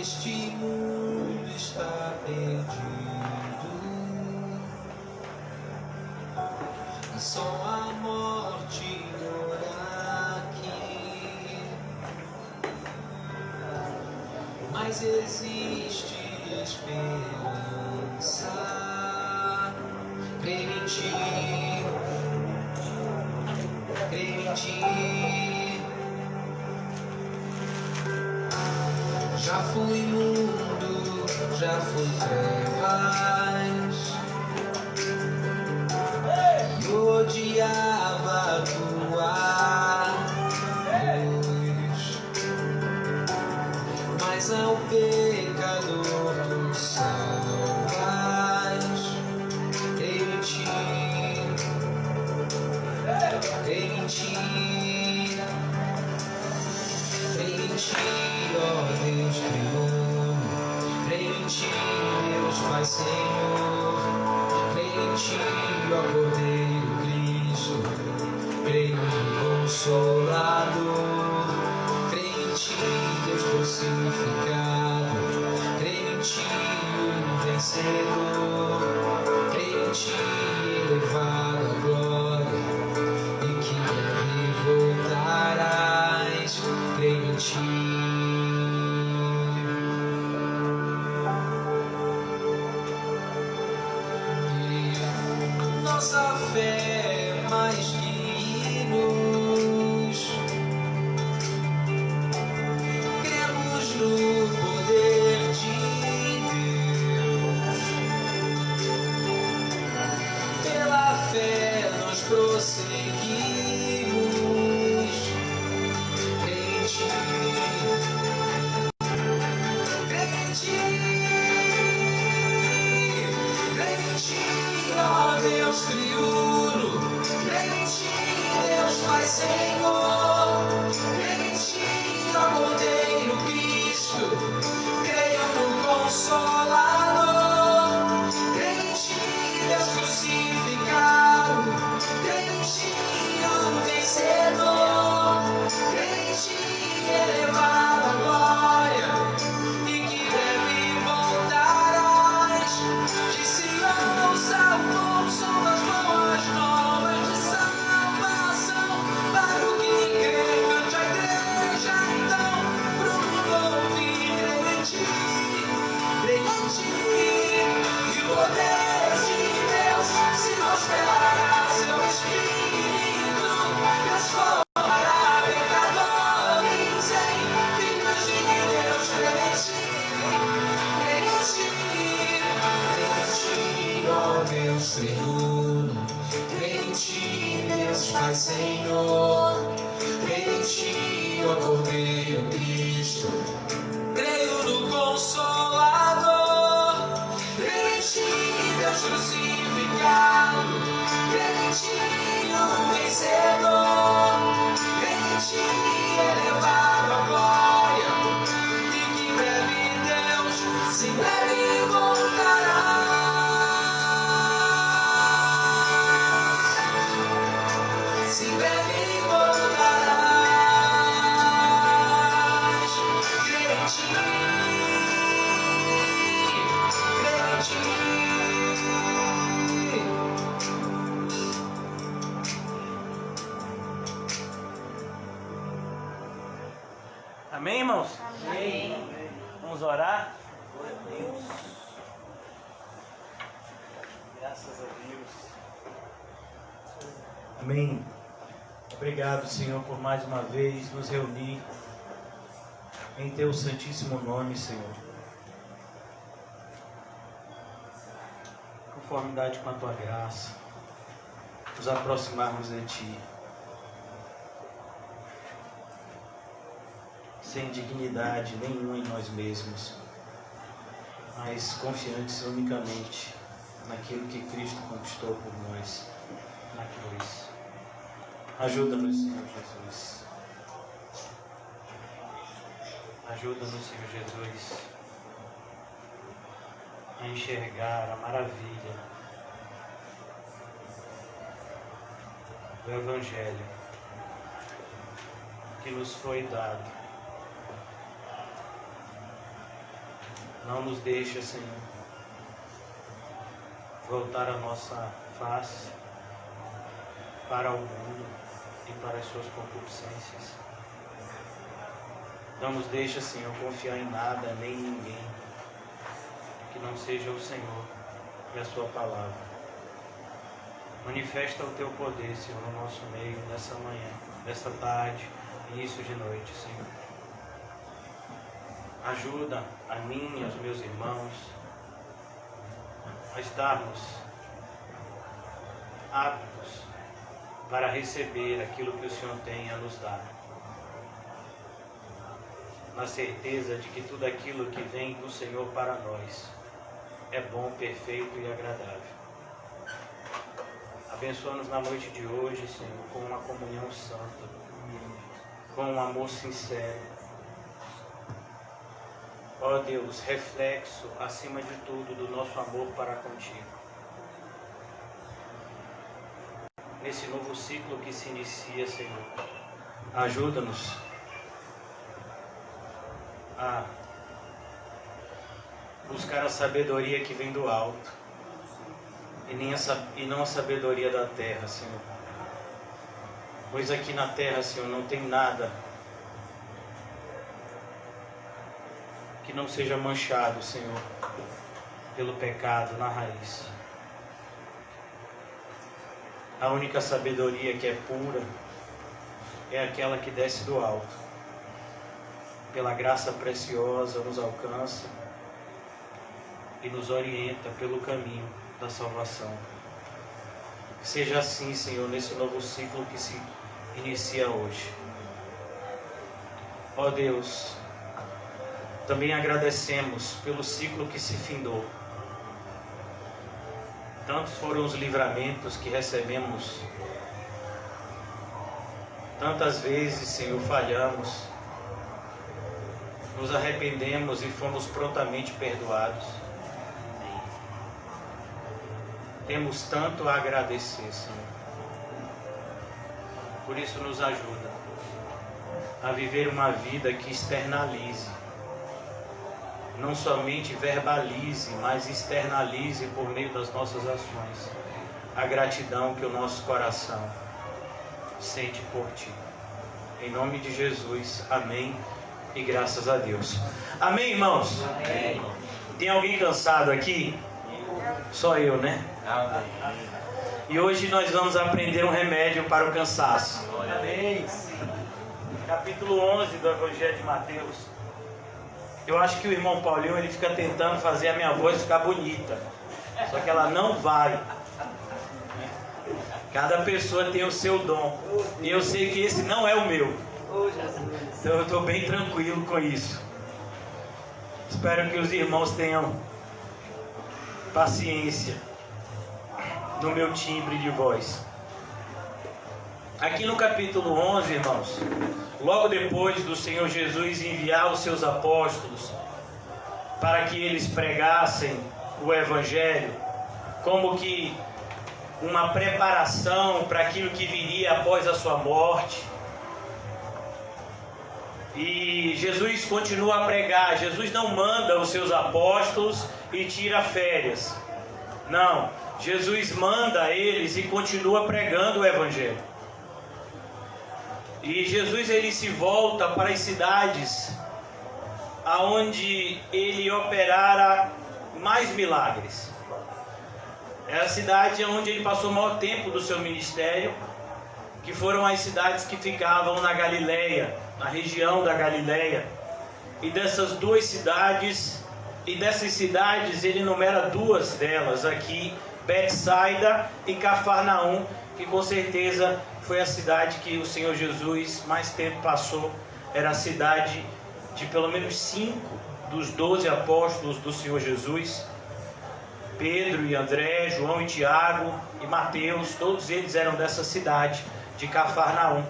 Este mundo está perdido, e só a morte mora aqui. Mas existe esperança. Creio em ti, creio em ti. Já fui mundo, já fui trevas, e odiava a tua luz, mas ao pecador tu salvas. Creio em ti, creio em ti, creio em ti, ó Deus triuno. Creio em ti, Deus Pai Senhor. Creio em ti, ó Cordeiro Cristo. Creio no Consolador. Creio em ti, Deus crucificado. Creio em ti, o vencedor. Creio em ti, elevado à glória, e que breve voltarás. Creio em ti. Nossa fé é mais que hinos. Cremos no poder de Deus. Pela fé nós prosseguimos. Creio em ti, creio em ti, creio em ti, ó Deus triuno. Creio em ti, Deus Pai Senhor. Creio em ti, ó Cordeiro Cristo. Creio no Consolador. Creio em ti, Deus crucificado. Creio em ti, o vencedor. Creio em ti, elevado à glória, e que breve voltarás. De Sião salvou o som das boas novas de salvação. Para o que crê, cante a igreja então, pro mundo ouvir. Creio em ti, e o poder de Deus se mostrará. Seu Espírito transformará pecadores em filhos de Deus. Creio em ti, ó Deus triuno. Creio em ti, Deus Pai Senhor. Creio em ti, ó Cordeiro Cristo. Creio no Consolador. Creio em ti, Deus crucificado. Creio em ti, o vencedor. Creio em ti, elevado à glória, e que breve Deus se breve voltará. Se breve voltarás. Creio em ti, creio em ti. Amém, irmãos? Amém. Vamos orar? Deus. Graças a Deus. Amém. Obrigado, Senhor, por mais uma vez nos reunir em Teu santíssimo nome, Senhor. Conformidade com a Tua graça, nos aproximarmos de Ti. Sem dignidade nenhuma em nós mesmos, mas confiantes unicamente naquilo que Cristo conquistou por nós na cruz. Ajuda-nos, Senhor Jesus. Ajuda-nos, Senhor Jesus, a enxergar a maravilha do Evangelho que nos foi dado Não nos deixa, Senhor, voltar a nossa face para o mundo e para as suas concupiscências. Não nos deixa, Senhor, confiar em nada nem em ninguém que não seja o Senhor e a sua palavra. Manifesta o teu poder, Senhor, no nosso meio, nessa manhã, nessa tarde, início de noite, Senhor. Ajuda a mim e aos meus irmãos a estarmos aptos para receber aquilo que o Senhor tem a nos dar, na certeza de que tudo aquilo que vem do Senhor para nós é bom, perfeito e agradável. Abençoa-nos na noite de hoje, Senhor, com uma comunhão santa, com um amor sincero. Ó Deus, reflexo, acima de tudo, do nosso amor para contigo. Nesse novo ciclo que se inicia, Senhor, ajuda-nos a buscar a sabedoria que vem do alto e não a sabedoria da terra, Senhor. Pois aqui na terra, Senhor, não tem nada que não seja manchado, Senhor, pelo pecado na raiz. A única sabedoria que é pura é aquela que desce do alto. Pela graça preciosa nos alcança e nos orienta pelo caminho da salvação. Que seja assim, Senhor, nesse novo ciclo que se inicia hoje. Ó Deus, também agradecemos pelo ciclo que se findou. Tantos foram os livramentos que recebemos. Tantas vezes, Senhor, falhamos. Nos arrependemos e fomos prontamente perdoados. Temos tanto a agradecer, Senhor. Por isso nos ajuda a viver uma vida que externalize. Não somente verbalize, mas externalize por meio das nossas ações a gratidão que o nosso coração sente por Ti. Em nome de Jesus, amém e graças a Deus. Amém, irmãos? Amém. Tem alguém cansado aqui? Só eu, né? Amém. E hoje nós vamos aprender um remédio para o cansaço. Amém. Capítulo 11 do Evangelho de Mateus. Eu acho que o irmão Paulinho, ele fica tentando fazer a minha voz ficar bonita. Só que ela não vai. Cada pessoa tem o seu dom. E eu sei que esse não é o meu. Então eu estou bem tranquilo com isso. Espero que os irmãos tenham paciência no meu timbre de voz. Aqui no capítulo 11, irmãos, logo depois do Senhor Jesus enviar os seus apóstolos para que eles pregassem o Evangelho, como que uma preparação para aquilo que viria após a sua morte. E Jesus continua a pregar. Jesus não manda os seus apóstolos e tira férias. Não, Jesus manda eles e continua pregando o Evangelho. E Jesus, ele se volta para as cidades aonde ele operara mais milagres. É a cidade onde ele passou o maior tempo do seu ministério, que foram as cidades que ficavam na Galileia, na região da Galileia. E dessas duas cidades, ele enumera duas delas aqui, Betsaida e Cafarnaum, que com certeza foi a cidade que o Senhor Jesus mais tempo passou. Era a cidade de pelo menos 5 dos 12 apóstolos do Senhor Jesus. Pedro e André, João e Tiago e Mateus, todos eles eram dessa cidade de Cafarnaum.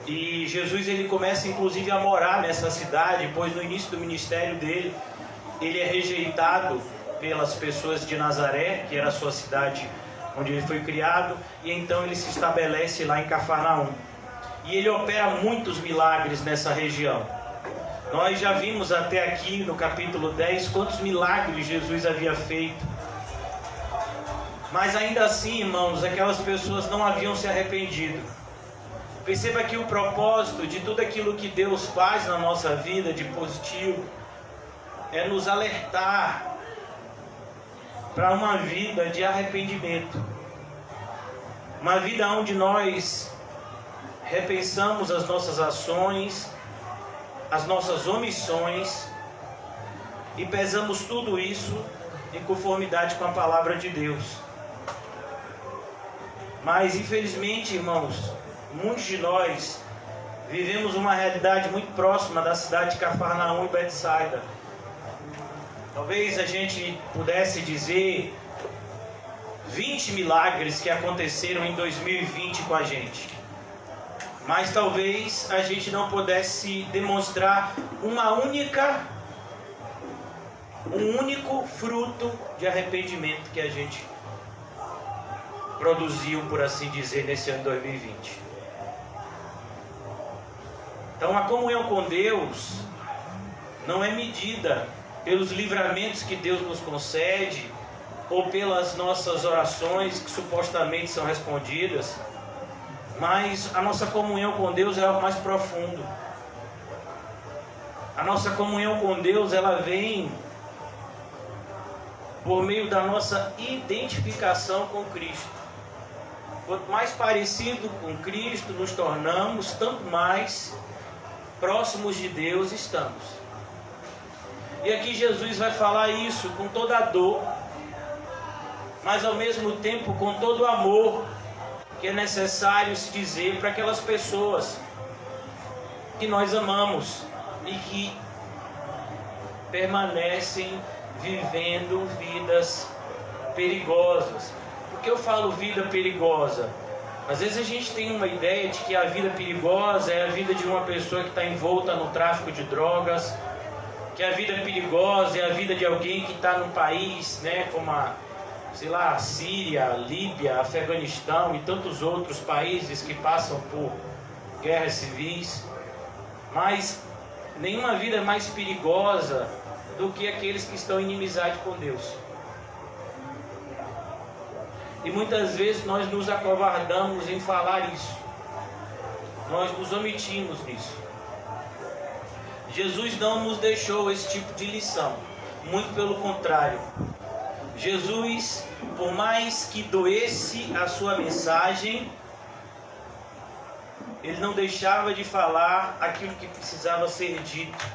E Jesus, ele começa inclusive a morar nessa cidade, pois no início do ministério dele, ele é rejeitado pelas pessoas de Nazaré, que era a sua cidade onde ele foi criado, e então ele se estabelece lá em Cafarnaum. E ele opera muitos milagres nessa região. Nós já vimos até aqui no capítulo 10 quantos milagres Jesus havia feito. Mas ainda assim, irmãos, aquelas pessoas não haviam se arrependido. Perceba que o propósito de tudo aquilo que Deus faz na nossa vida de positivo é nos alertar para uma vida de arrependimento. Uma vida onde nós repensamos as nossas ações, as nossas omissões e pesamos tudo isso em conformidade com a palavra de Deus. Mas infelizmente, irmãos, muitos de nós vivemos uma realidade muito próxima da cidade de Cafarnaum e Betsaida. Talvez a gente pudesse dizer 20 milagres que aconteceram em 2020 com a gente. Mas talvez a gente não pudesse demonstrar um único fruto de arrependimento que a gente produziu, por assim dizer, nesse ano 2020. Então a comunhão com Deus não é medida pelos livramentos que Deus nos concede ou pelas nossas orações que supostamente são respondidas, mas a nossa comunhão com Deus é algo mais profundo. A nossa comunhão com Deus, ela vem por meio da nossa identificação com Cristo. Quanto mais parecido com Cristo nos tornamos, tanto mais próximos de Deus estamos. E aqui Jesus vai falar isso com toda a dor, mas ao mesmo tempo com todo o amor que é necessário se dizer para aquelas pessoas que nós amamos e que permanecem vivendo vidas perigosas. Por que eu falo vida perigosa? Às vezes a gente tem uma ideia de que a vida perigosa é a vida de uma pessoa que está envolta no tráfico de drogas, que a vida perigosa é a vida de alguém que está num país, né, como a Síria, Líbia, Afeganistão e tantos outros países que passam por guerras civis. Mas nenhuma vida é mais perigosa do que aqueles que estão em inimizade com Deus. E muitas vezes nós nos acovardamos em falar isso. Nós nos omitimos nisso. Jesus não nos deixou esse tipo de lição. Muito pelo contrário. Jesus, por mais que doesse a sua mensagem, ele não deixava de falar aquilo que precisava ser dito.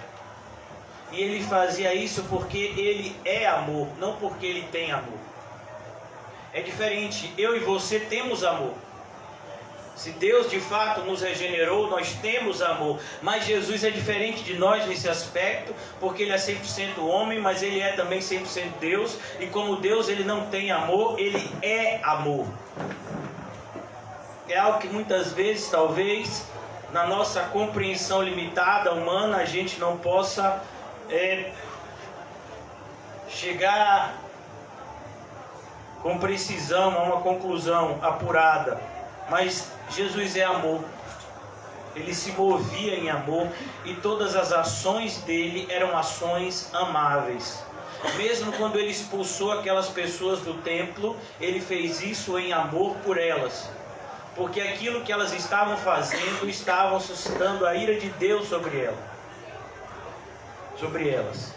E ele fazia isso porque ele é amor, não porque ele tem amor. É diferente, eu e você temos amor. Se Deus de fato nos regenerou, nós temos amor. Mas Jesus é diferente de nós nesse aspecto, porque ele é 100% homem, mas ele é também 100% Deus. E como Deus ele não tem amor, ele é amor. É algo que muitas vezes, talvez, na nossa compreensão limitada, humana, a gente não possa chegar com precisão a uma conclusão apurada. Mas Jesus é amor. Ele se movia em amor e todas as ações dele eram ações amáveis. Mesmo quando ele expulsou aquelas pessoas do templo, ele fez isso em amor por elas. Porque aquilo que elas estavam fazendo estavam suscitando a ira de Deus sobre elas.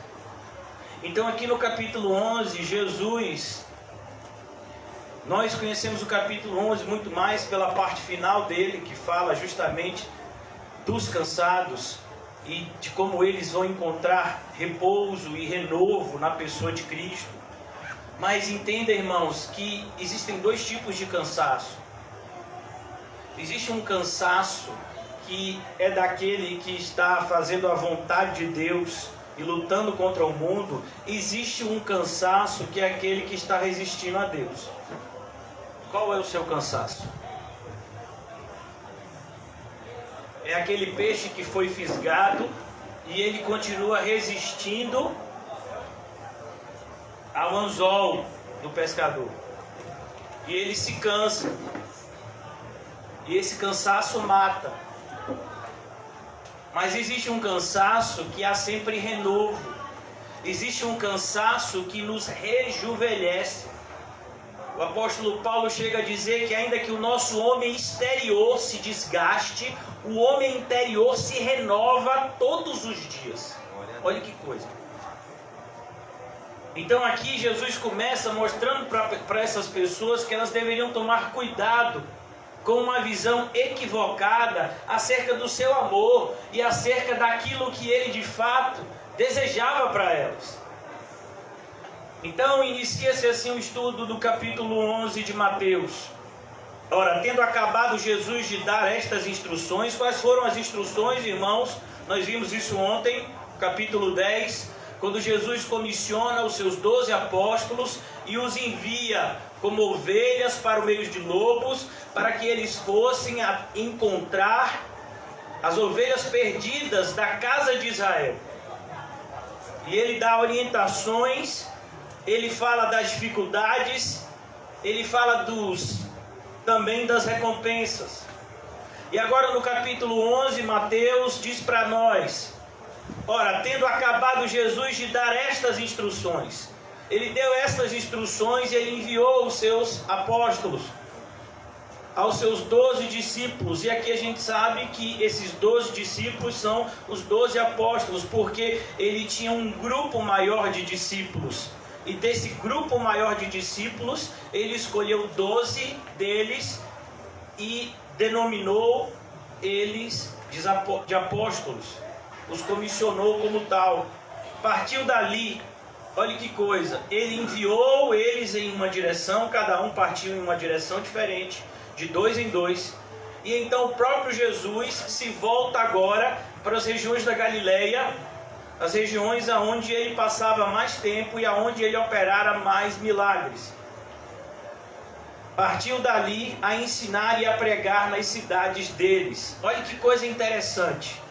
Então aqui no capítulo 11, Jesus... Nós conhecemos o capítulo 11 muito mais pela parte final dele, que fala justamente dos cansados e de como eles vão encontrar repouso e renovo na pessoa de Cristo. Mas entenda, irmãos, que existem dois tipos de cansaço. Existe um cansaço que é daquele que está fazendo a vontade de Deus e lutando contra o mundo. Existe um cansaço que é aquele que está resistindo a Deus. Qual é o seu cansaço? É aquele peixe que foi fisgado e ele continua resistindo ao anzol do pescador. E ele se cansa. E esse cansaço mata. Mas existe um cansaço que há sempre renovo. Existe um cansaço que nos rejuvenesce. O apóstolo Paulo chega a dizer que ainda que o nosso homem exterior se desgaste, o homem interior se renova todos os dias. Olha que coisa. Então aqui Jesus começa mostrando para essas pessoas que elas deveriam tomar cuidado com uma visão equivocada acerca do seu amor e acerca daquilo que ele de fato desejava para elas. Então inicia-se assim o estudo do capítulo 11 de Mateus. Ora, tendo acabado Jesus de dar estas instruções, quais foram as instruções, irmãos? Nós vimos isso ontem, capítulo 10, quando Jesus comissiona os seus 12 apóstolos e os envia como ovelhas para o meio de lobos, para que eles fossem a encontrar as ovelhas perdidas da casa de Israel. E ele dá orientações, ele fala das dificuldades, ele fala também das recompensas. E agora no capítulo 11, Mateus diz para nós: ora, tendo acabado Jesus de dar estas instruções, ele deu estas instruções e ele enviou os seus apóstolos, aos seus 12 discípulos. E aqui a gente sabe que esses 12 discípulos são os 12 apóstolos, porque ele tinha um grupo maior de discípulos. E desse grupo maior de discípulos, ele escolheu 12 deles e denominou eles de apóstolos. Os comissionou como tal. Partiu dali, olha que coisa, ele enviou eles em uma direção, cada um partiu em uma direção diferente, de 2 em 2. E então o próprio Jesus se volta agora para as regiões da Galileia, as regiões aonde ele passava mais tempo e aonde ele operara mais milagres. Partiu dali a ensinar e a pregar nas cidades deles. Olha que coisa interessante.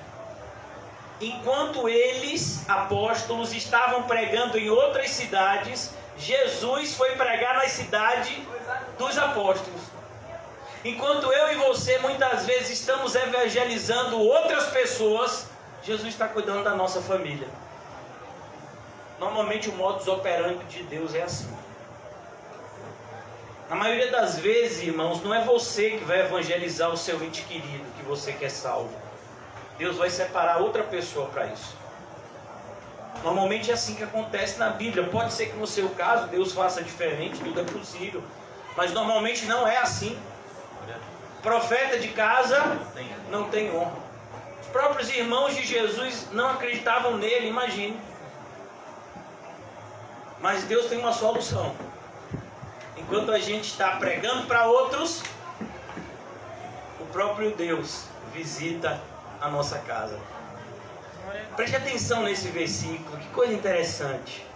Enquanto eles, apóstolos, estavam pregando em outras cidades, Jesus foi pregar na cidade dos apóstolos. Enquanto eu e você muitas vezes estamos evangelizando outras pessoas, Jesus está cuidando da nossa família. Normalmente o modus operandi de Deus é assim. Na maioria das vezes, irmãos, não é você que vai evangelizar o seu ente querido que você quer salvo. Deus vai separar outra pessoa para isso. Normalmente é assim que acontece na Bíblia. Pode ser que no seu caso Deus faça diferente, tudo é possível. Mas normalmente não é assim. Profeta de casa não tem honra. Os próprios irmãos de Jesus não acreditavam nele, imagine. Mas Deus tem uma solução. Enquanto a gente está pregando para outros, o próprio Deus visita a nossa casa. Preste atenção nesse versículo, que coisa interessante.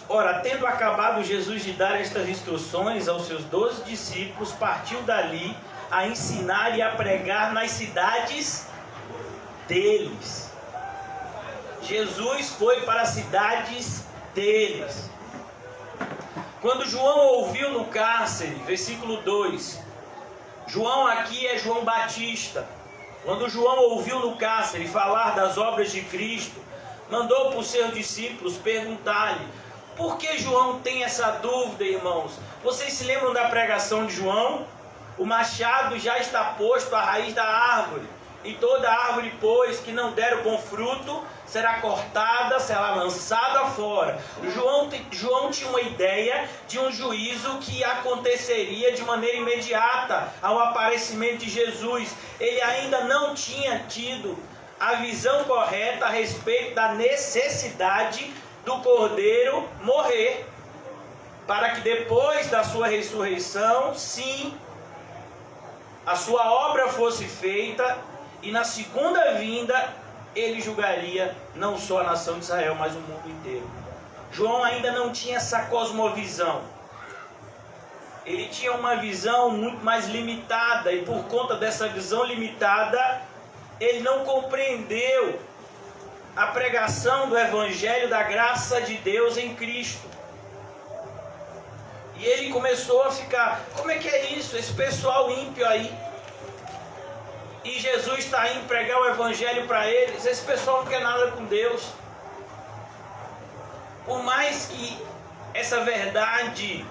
Ora, tendo acabado Jesus de dar estas instruções aos seus 12 discípulos, partiu dali a ensinar e a pregar nas cidades deles. Jesus foi para as cidades deles. Quando João ouviu no cárcere, versículo 2, João aqui é João Batista. Quando João ouviu no cárcere falar das obras de Cristo, mandou para os seus discípulos perguntar-lhe: por que João tem essa dúvida, irmãos? Vocês se lembram da pregação de João? O machado já está posto à raiz da árvore, e toda árvore, pois, que não der o bom fruto, será cortada, será lançada fora. João tinha uma ideia de um juízo que aconteceria de maneira imediata ao aparecimento de Jesus. Ele ainda não tinha tido a visão correta a respeito da necessidade do Cordeiro morrer, para que depois da sua ressurreição, sim, a sua obra fosse feita, e na segunda vinda ele julgaria não só a nação de Israel, mas o mundo inteiro. João ainda não tinha essa cosmovisão. Ele tinha uma visão muito mais limitada, e por conta dessa visão limitada, ele não compreendeu a pregação do Evangelho da graça de Deus em Cristo. E ele começou a ficar, como é que é isso? Esse pessoal ímpio aí. E Jesus está indo pregar o evangelho para eles. Esse pessoal não quer nada com Deus. Por mais que essa verdade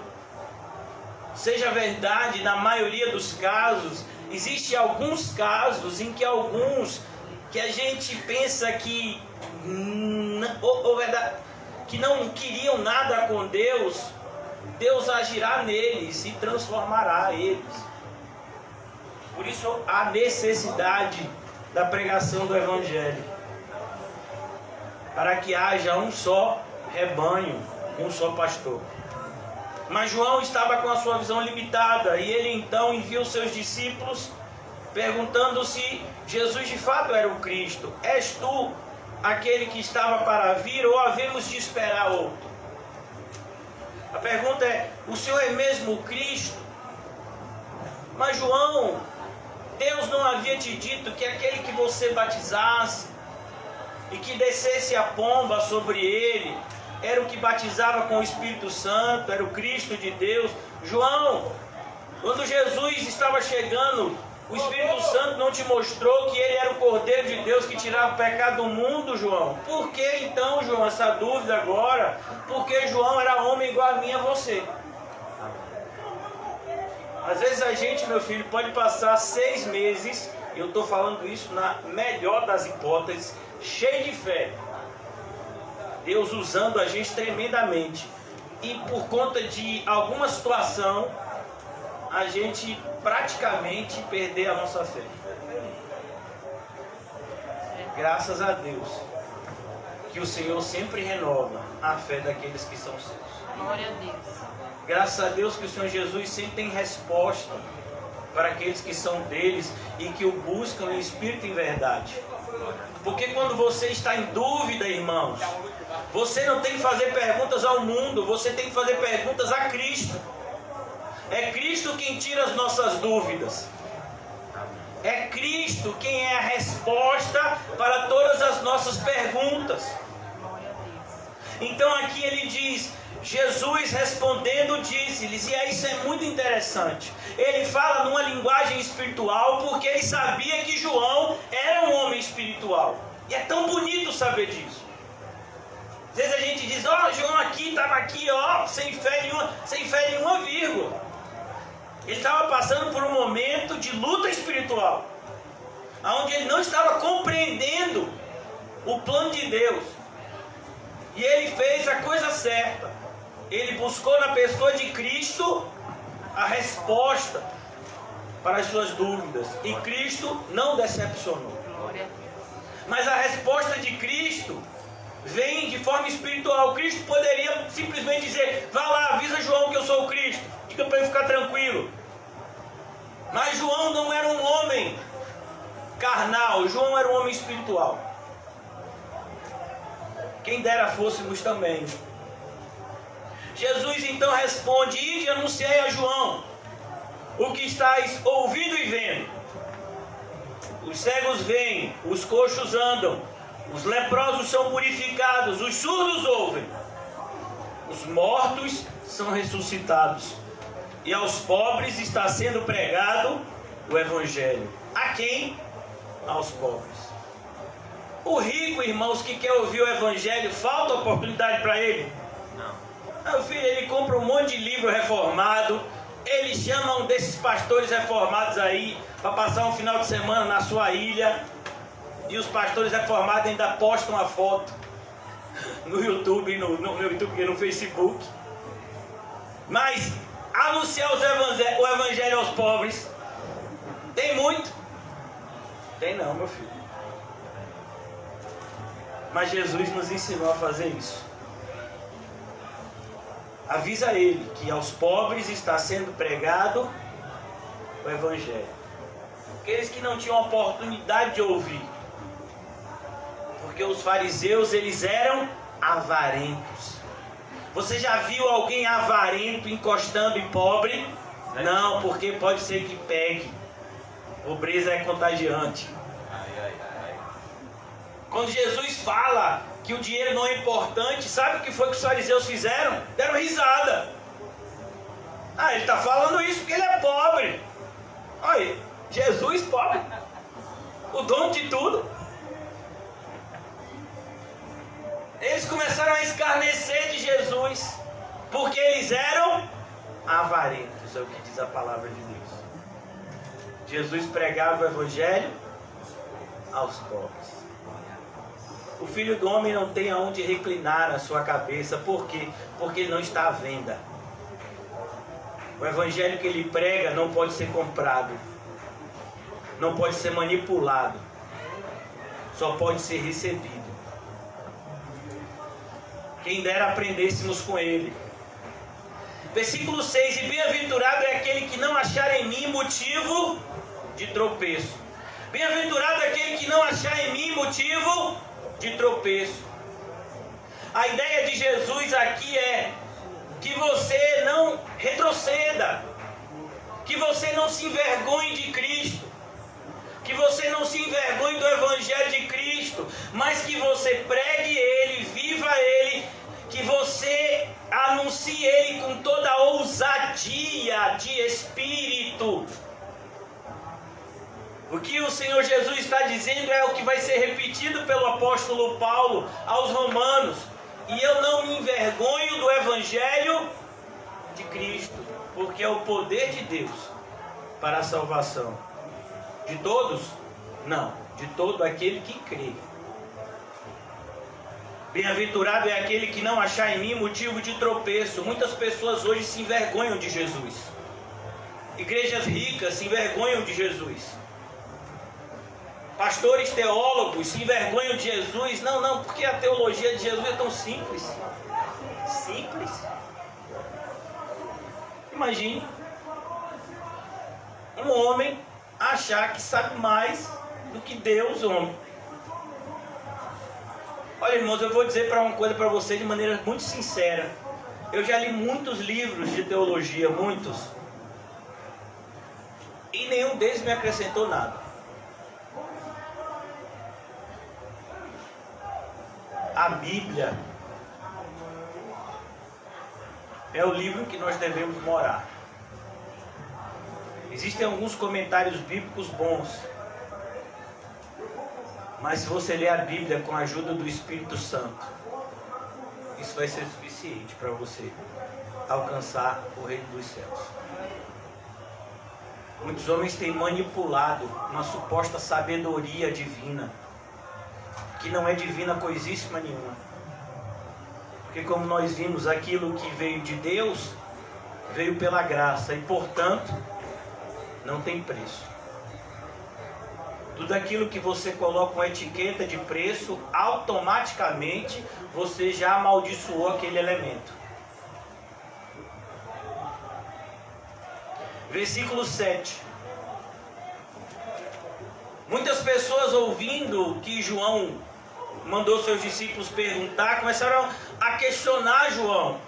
seja verdade na maioria dos casos, existem alguns casos em que que a gente pensa que que não queriam nada com Deus, Deus agirá neles e transformará eles. Por isso a necessidade da pregação do evangelho, para que haja um só rebanho, um só pastor. Mas João estava com a sua visão limitada, e ele então envia os seus discípulos perguntando se Jesus de fato era o Cristo. És tu aquele que estava para vir, ou havemos de esperar outro? A pergunta é: o Senhor é mesmo o Cristo? Mas João, Deus não havia te dito que aquele que você batizasse e que descesse a pomba sobre ele era o que batizava com o Espírito Santo, era o Cristo de Deus? João, quando Jesus estava chegando, o Espírito Santo não te mostrou que ele era o Cordeiro de Deus que tirava o pecado do mundo, João? Por que então, João, essa dúvida agora? Porque João era homem igual a mim e a você. Às vezes a gente, meu filho, pode passar 6 meses, eu estou falando isso na melhor das hipóteses, cheio de fé, Deus usando a gente tremendamente, e por conta de alguma situação a gente praticamente perder a nossa fé. Graças a Deus que o Senhor sempre renova a fé daqueles que são seus. Glória a Deus. Graças a Deus que o Senhor Jesus sempre tem resposta para aqueles que são deles e que o buscam em espírito e em verdade. Porque quando você está em dúvida, irmãos, você não tem que fazer perguntas ao mundo, você tem que fazer perguntas a Cristo. É Cristo quem tira as nossas dúvidas. É Cristo quem é a resposta para todas as nossas perguntas. Então aqui ele diz, Jesus respondendo disse-lhes, e isso é muito interessante. Ele fala numa linguagem espiritual porque ele sabia que João era um homem espiritual. E é tão bonito saber disso. Às vezes a gente diz, João aqui, estava aqui, sem fé nenhuma vírgula. Ele estava passando por um momento de luta espiritual, onde ele não estava compreendendo o plano de Deus. E ele fez a coisa certa. Ele buscou na pessoa de Cristo a resposta para as suas dúvidas. E Cristo não decepcionou. Mas a resposta de Cristo vem de forma espiritual. Cristo poderia simplesmente dizer, vá lá, avisa João que eu sou o Cristo, diga para ele ficar tranquilo. Mas João não era um homem carnal, João era um homem espiritual. Quem dera fôssemos também. Jesus então responde, ide e anunciai a João o que estáis ouvindo e vendo. Os cegos veem, os coxos andam, os leprosos são purificados, os surdos ouvem, os mortos são ressuscitados, e aos pobres está sendo pregado o Evangelho. A quem? Aos pobres. O rico, irmãos, que quer ouvir o Evangelho, falta oportunidade para ele? Não. Meu filho, ele compra um monte de livro reformado, ele chama um desses pastores reformados aí para passar um final de semana na sua ilha, e os pastores reformados ainda postam a foto no YouTube, no Facebook. Mas anunciar o Evangelho aos pobres, tem muito? Tem não, meu filho. Mas Jesus nos ensinou a fazer isso. Avisa ele que aos pobres está sendo pregado o Evangelho. Aqueles que não tinham oportunidade de ouvir. Porque os fariseus, eles eram avarentos. Você já viu alguém avarento encostando em pobre? Não, porque pode ser que pegue. Pobreza é contagiante. Quando Jesus fala que o dinheiro não é importante, sabe o que foi que os fariseus fizeram? Deram risada. Ah, ele está falando isso porque ele é pobre. Olha, Jesus pobre, o dono de tudo. Eles começaram a escarnecer de Jesus, porque eles eram avarentos, é o que diz a palavra de Deus. Jesus pregava o evangelho aos pobres. O Filho do Homem não tem aonde reclinar a sua cabeça. Por quê? Porque ele não está à venda. O evangelho que ele prega não pode ser comprado, não pode ser manipulado, só pode ser recebido. Quem dera aprendêssemos com ele. Versículo 6: e bem-aventurado é aquele que não achar em mim motivo de tropeço. Bem-aventurado é aquele que não achar em mim motivo de tropeço. A ideia de Jesus aqui é que você não retroceda, que você não se envergonhe de Cristo, que você não se envergonhe do Evangelho de Cristo, mas que você pregue Ele, viva Ele, que você anuncie Ele com toda a ousadia de espírito. O que o Senhor Jesus está dizendo é o que vai ser repetido pelo apóstolo Paulo aos Romanos. E eu não me envergonho do Evangelho de Cristo, porque é o poder de Deus para a salvação. De todos? Não, de todo aquele que crê. Bem-aventurado é aquele que não achar em mim motivo de tropeço. Muitas pessoas hoje se envergonham de Jesus. Igrejas ricas se envergonham de Jesus. Pastores teólogos se envergonham de Jesus. Não, porque a teologia de Jesus é tão simples. Simples. Imagine um homem achar que sabe mais do que Deus, homem. Olha, irmãos, eu vou dizer uma coisa para você de maneira muito sincera. Eu já li muitos livros de teologia, muitos. E nenhum deles me acrescentou nada. A Bíblia é o livro que nós devemos morar. Existem alguns comentários bíblicos bons, mas se você ler a Bíblia com a ajuda do Espírito Santo, isso vai ser suficiente para você alcançar o reino dos céus. Muitos homens têm manipulado uma suposta sabedoria divina, que não é divina coisíssima nenhuma. Porque como nós vimos, aquilo que veio de Deus, veio pela graça, e portanto, não tem preço. Tudo aquilo que você coloca uma etiqueta de preço, automaticamente você já amaldiçoou aquele elemento. Versículo 7. Muitas pessoas, ouvindo que João mandou seus discípulos perguntar, começaram a questionar João.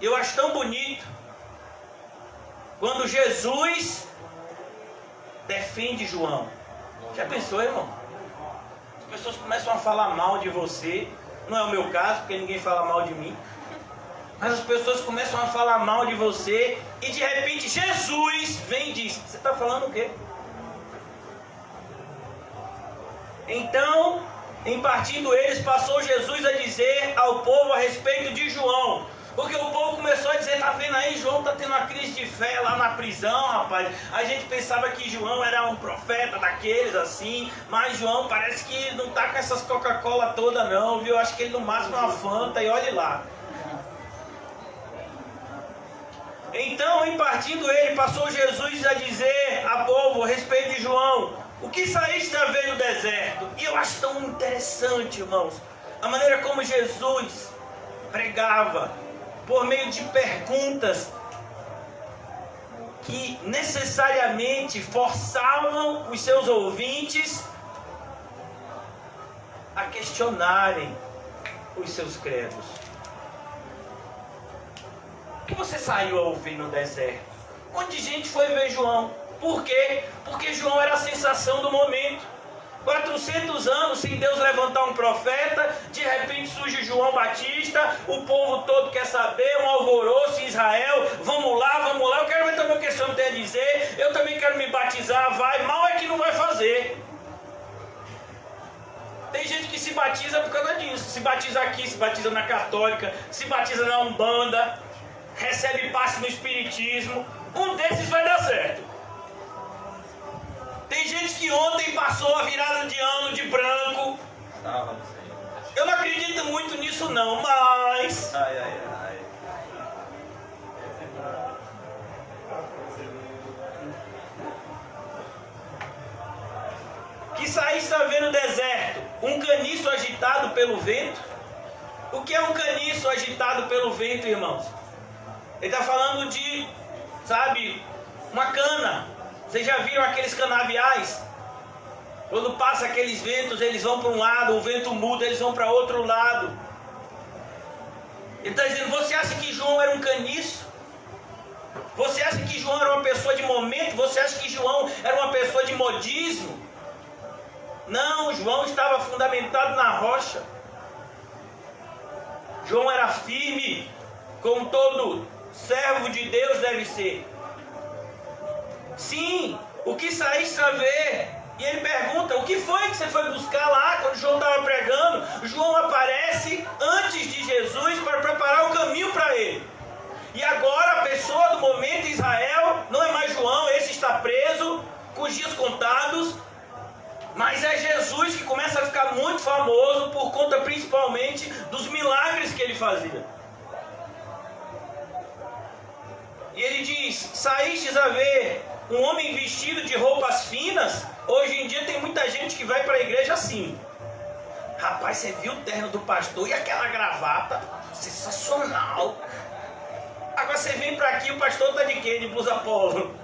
Eu acho tão bonito quando Jesus defende João. Já pensou, irmão? As pessoas começam a falar mal de você. Não é o meu caso, porque ninguém fala mal de mim. Mas as pessoas começam a falar mal de você e de repente Jesus vem e diz: você está falando o quê? Então, em partindo eles, passou Jesus a dizer ao povo a respeito de João. Porque o povo começou a dizer: tá vendo aí, João tá tendo uma crise de fé lá na prisão, rapaz. A gente pensava que João era um profeta daqueles assim, mas João parece que não tá com essas Coca-Cola toda não, viu? Acho que ele no máximo é uma Fanta, e olhe lá. Então, em partindo ele, passou Jesus a dizer ao povo a respeito de João: o que saíste a ver no deserto? E eu acho tão interessante, irmãos, a maneira como Jesus pregava por meio de perguntas que necessariamente forçavam os seus ouvintes a questionarem os seus credos. O que você saiu a ouvir no deserto? Onde gente foi ver João? Por quê? Porque João era a sensação do momento. 400 anos sem Deus levantar um profeta, de repente surge João Batista, o povo todo quer saber, um alvoroço em Israel, vamos lá, o dizer, eu também quero me batizar, vai, mal é que não vai fazer. Tem gente que se batiza por causa disso, se batiza aqui, se batiza na católica, se batiza na Umbanda, recebe passe no espiritismo, um desses vai dar certo. Tem gente que ontem passou a virada de ano de branco. Eu não acredito muito nisso não, mas... que saísse a ver no deserto um caniço agitado pelo vento. O que é um caniço agitado pelo vento, irmãos? Ele está falando de, sabe, uma cana. Vocês já viram aqueles canaviais? Quando passa aqueles ventos, eles vão para um lado, o vento muda, eles vão para outro lado. Ele está dizendo, você acha que João era um caniço? Você acha que João era uma pessoa de momento? Você acha que João era uma pessoa de modismo? Não, João estava fundamentado na rocha. João era firme, como todo servo de Deus deve ser. Sim, o que saíste a ver? E ele pergunta, o que foi que você foi buscar lá quando João estava pregando? João aparece antes de Jesus para preparar o caminho para ele. E agora a pessoa do momento em Israel não é mais João, esse está preso, com os dias contados. Mas é Jesus que começa a ficar muito famoso por conta principalmente dos milagres que ele fazia. E ele diz, saístes a ver um homem vestido de roupas finas? Hoje em dia tem muita gente que vai para a igreja assim. Rapaz, você viu o terno do pastor e aquela gravata? Sensacional. Agora você vem para aqui, o pastor está de quê? De blusa polo.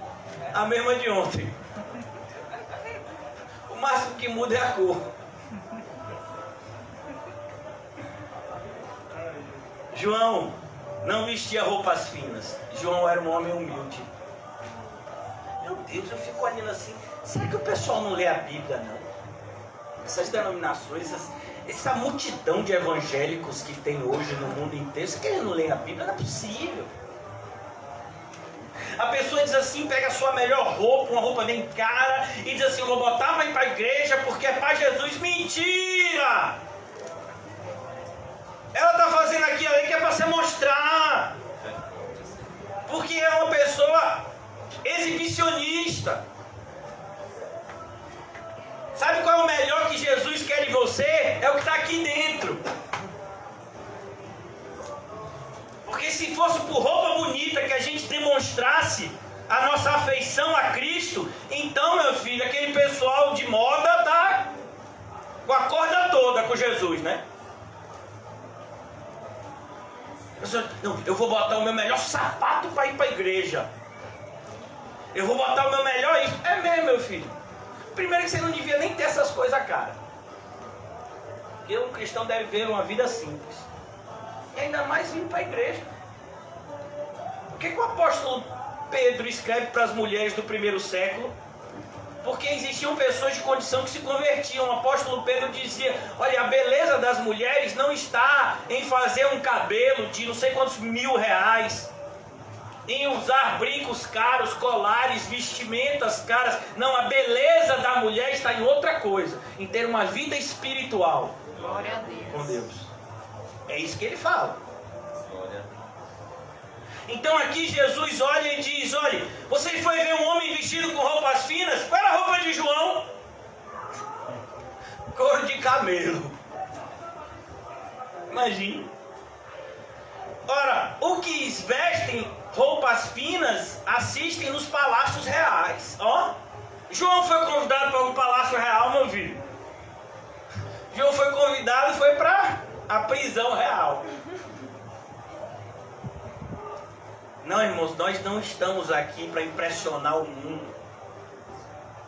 A mesma de ontem. O máximo que muda é a cor. João não vestia roupas finas. João era um homem humilde. Meu Deus, eu fico olhando assim. Será que o pessoal não lê a Bíblia, não? Essas denominações, essa multidão de evangélicos que tem hoje no mundo inteiro, será que eles não leem a Bíblia? Não é possível. A pessoa diz assim, pega a sua melhor roupa, uma roupa bem cara, e diz assim, eu vou botar para ir para a igreja porque é para Jesus. Mentira! Ela está fazendo aquilo ali que é para se mostrar. Porque é uma pessoa exibicionista. Sabe qual é o melhor que Jesus quer de você? É o que está aqui dentro. Porque se fosse por roupa bonita que a gente demonstrasse a nossa afeição a Cristo, então, meu filho, aquele pessoal de moda tá com a corda toda com Jesus, né? Não, eu vou botar o meu melhor sapato para ir para a igreja. Eu vou botar o meu melhor isso. É mesmo, meu filho. Primeiro que você não devia nem ter essas coisas, cara. Porque um cristão deve ver uma vida simples. E ainda mais vir para a igreja. O que o apóstolo Pedro escreve para as mulheres do primeiro século? Porque existiam pessoas de condição que se convertiam. O apóstolo Pedro dizia, olha, a beleza das mulheres não está em fazer um cabelo de não sei quantos R$1000, em usar brincos caros, colares, vestimentas caras. Não, a beleza da mulher está em outra coisa, em ter uma vida espiritual. Glória a Deus. Com Deus. É isso que ele fala. Então aqui Jesus olha e diz, olha, você foi ver um homem vestido com roupas finas? Qual era a roupa de João? Couro de camelo. Imagine. Ora, os que vestem roupas finas assistem nos palácios reais. Ó, João foi convidado para um palácio real, meu filho. João foi convidado e foi para a prisão real. Não, irmãos, nós não estamos aqui para impressionar o mundo.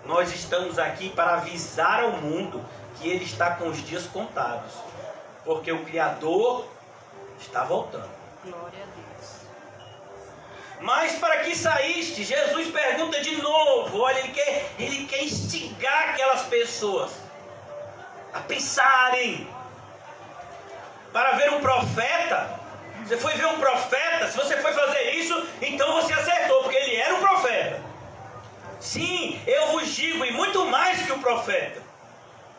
Nós estamos aqui para avisar ao mundo que ele está com os dias contados. Porque o Criador está voltando. Glória a Deus. Mas para que saíste? Jesus pergunta de novo. Olha, ele quer instigar aquelas pessoas a pensarem. Para ver um profeta? Você foi ver um profeta? Se você foi fazer isso, então você acertou, porque ele era um profeta. Sim, eu vos digo, e muito mais que o profeta.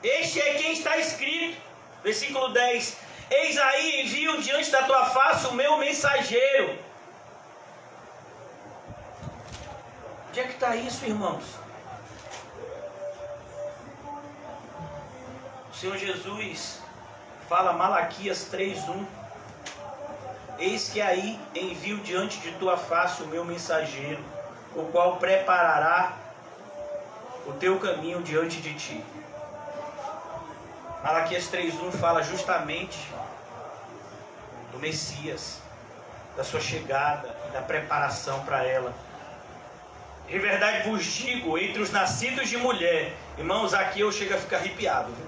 Este é quem está escrito. Versículo 10. Eis aí, envio diante da tua face o meu mensageiro. Onde é que está isso, irmãos? O Senhor Jesus fala Malaquias 3:1. Eis que aí envio diante de tua face o meu mensageiro, o qual preparará o teu caminho diante de ti. Malaquias 3:1 fala justamente do Messias, da sua chegada, da preparação para ela. Em verdade vos digo, entre os nascidos de mulher, irmãos, aqui eu chego a ficar arrepiado, viu?